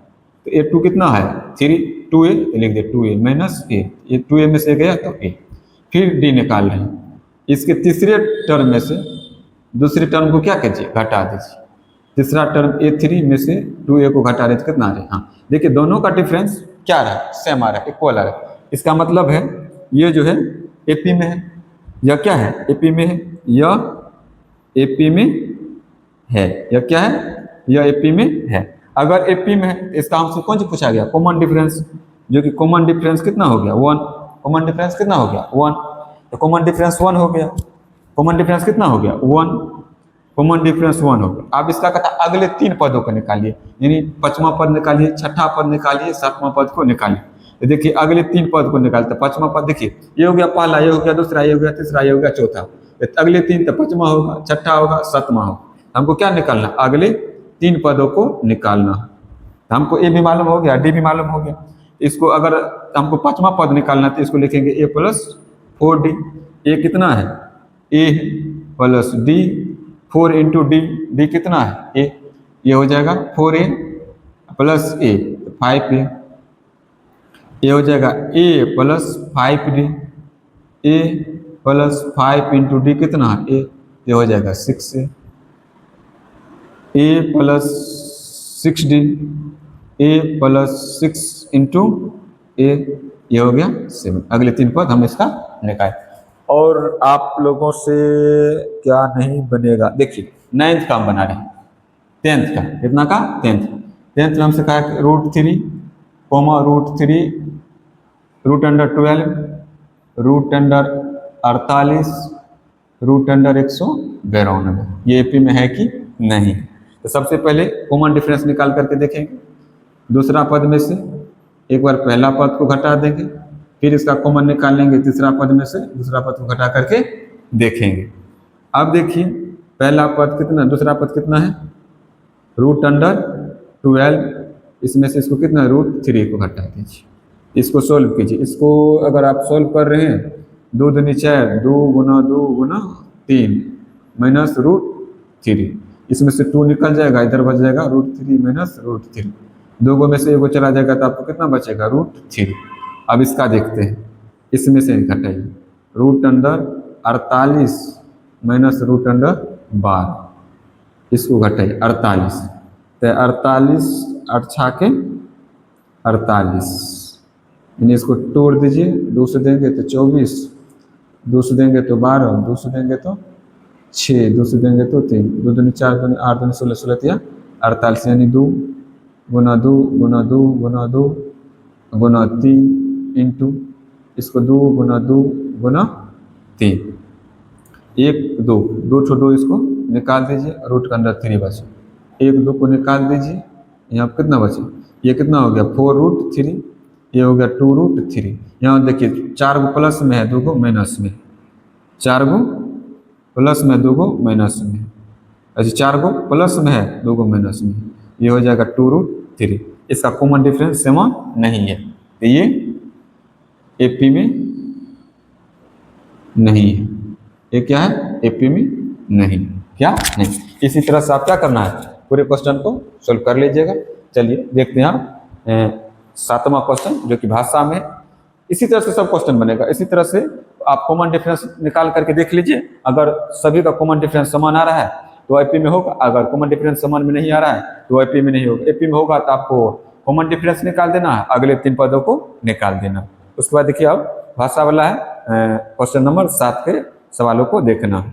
तो A2 कितना है 3, 2A लिख दे 2A माइनस A, ये 2A में से गया तो A। फिर D निकाल रहे हैं, इसके तीसरे टर्म में से दूसरे टर्म को क्या कीजिए घटा दीजिए। तीसरा टर्म A3 में से 2A को घटा रहे तो कितना आ रहा है? हाँ देखिए दोनों का डिफरेंस क्या रहा? सेम आ रहा है, इक्वल आ रहा है। इसका मतलब है ये जो है एपी में है, यह क्या है एपी में है, यह एपी में है, यह क्या है यह एपी में है। अगर एपी में है इसका हमसे कौन सा पूछा गया? कॉमन डिफरेंस, जो कि कॉमन डिफरेंस कितना हो गया 1। कॉमन डिफरेंस कितना हो गया 1, तो कॉमन डिफरेंस 1 हो गया। कॉमन डिफरेंस कितना हो गया 1, कॉमन डिफरेंस 1 हो गया। अब इसका कहता अगले 3 पदों को निकालिए, यानी 5वां पद निकालिए, 6ठा पद निकालिए, 7वां पद को निकालिए। तो देखिए अगले 3 पद को निकालते, 5वां पद देखिए ये हो गया पहला, ये हो गया दूसरा, ये हो गया तीसरा, ये हो गया चौथा, अगले 3 तो 5वां होगा, 6ठा होगा, 7वां होगा। हमको क्या निकालना? अगले 3 पदों को निकालना। हमको ए भी मालूम हो गया, डी भी मालूम हो गया। इसको अगर हमको 5वां पद निकालना तो इसको लिखेंगे ए प्लस 4D। ए कितना है? A plus D, 4 into D, D कितना है ए, ये हो जाएगा 4A प्लस ए 5A, ये हो जाएगा ए प्लस 5D, ए प्लस 5 इंटू डी कितना है ए, ये हो जाएगा 6A, ए प्लस 6D, ए प्लस 6 इंटू ए, ये हो गया 7। अगले 3 पद हम इसका निकालें। और आप लोगों से क्या नहीं बनेगा, देखिए 9th का हम बना रहे हैं, 10th का, कितना का 10th में हमसे कहा √3 कोमा √3 √12 √48 √192। ये एपी में है कि नहीं? तो सबसे पहले कॉमन डिफरेंस निकाल करके देखेंगे। दूसरा पद में से एक बार पहला पद को घटा देंगे, फिर इसका कॉमन निकालेंगे, तीसरा पद में से दूसरा पद को घटा करके देखेंगे। अब देखिए पहला पद कितना, दूसरा पद कितना है √12, इसमें से इसको कितना √3 को घटा दीजिए, इसको सोल्व कीजिए। इसको अगर आप सोल्व कर रहे हैं 2 दूनी 4, 2 गुना 2 गुना 3 माइनस √3, इसमें से 2 निकल जाएगा, इधर बच जाएगा √3 माइनस √3, 2 में से 1 चला जाएगा तो आपको कितना बचेगा √3। अब इसका देखते हैं, इसमें से घटाइए √48 माइनस √12, इसको घटाइए 48, तो 48 8 छाके 48, यानी इसको तोड़ दीजिए, 2 से देंगे तो 24, 2 से देंगे तो 12, 2 से देंगे तो 6, 2 से देंगे तो 3, 2 दूनी 4, 2 8, 2 16, 16 48, यानी 2 गुना 2 गुना 2 गुना 2 गुना 3 इंटू इसको 2 गुना 2 गुना 3, 1 2 2 छो 2, इसको निकाल दीजिए, रूट के अंदर 3 बचे, 1 2 को निकाल दीजिए, यहाँ कितना बचे, ये कितना हो गया 4√3, ये हो गया 2√3। यहाँ देखिए 4 गो प्लस में है, 2 गो माइनस में, 4 गो प्लस में 2 गो माइनस में, अच्छा 4 गो प्लस में है 2 गो माइनस में, ये हो जाएगा 2√3। इसका कॉमन डिफरेंस समान नहीं है, तो ये एपी में नहीं है। ये क्या है एपी में नहीं, क्या नहीं। इसी तरह से आप क्या करना है, पूरे क्वेश्चन को सोल्व कर लीजिएगा। चलिए देखते हैं आप 7वां क्वेश्चन जो कि भाषा में। इसी तरह से सब क्वेश्चन बनेगा। इसी तरह से आप कॉमन डिफरेंस निकाल करके देख लीजिए, अगर सभी का कॉमन डिफरेंस समान आ रहा है तो एपी में होगा, अगर कॉमन डिफरेंस समान में नहीं आ रहा है तो एपी में नहीं होगा। एपी में होगा तो आपको कॉमन डिफरेंस निकाल देना है, अगले 3 पदों को निकाल देना। उसके बाद देखिए अब भाषा वाला है, क्वेश्चन नंबर 7 के सवालों को देखना है।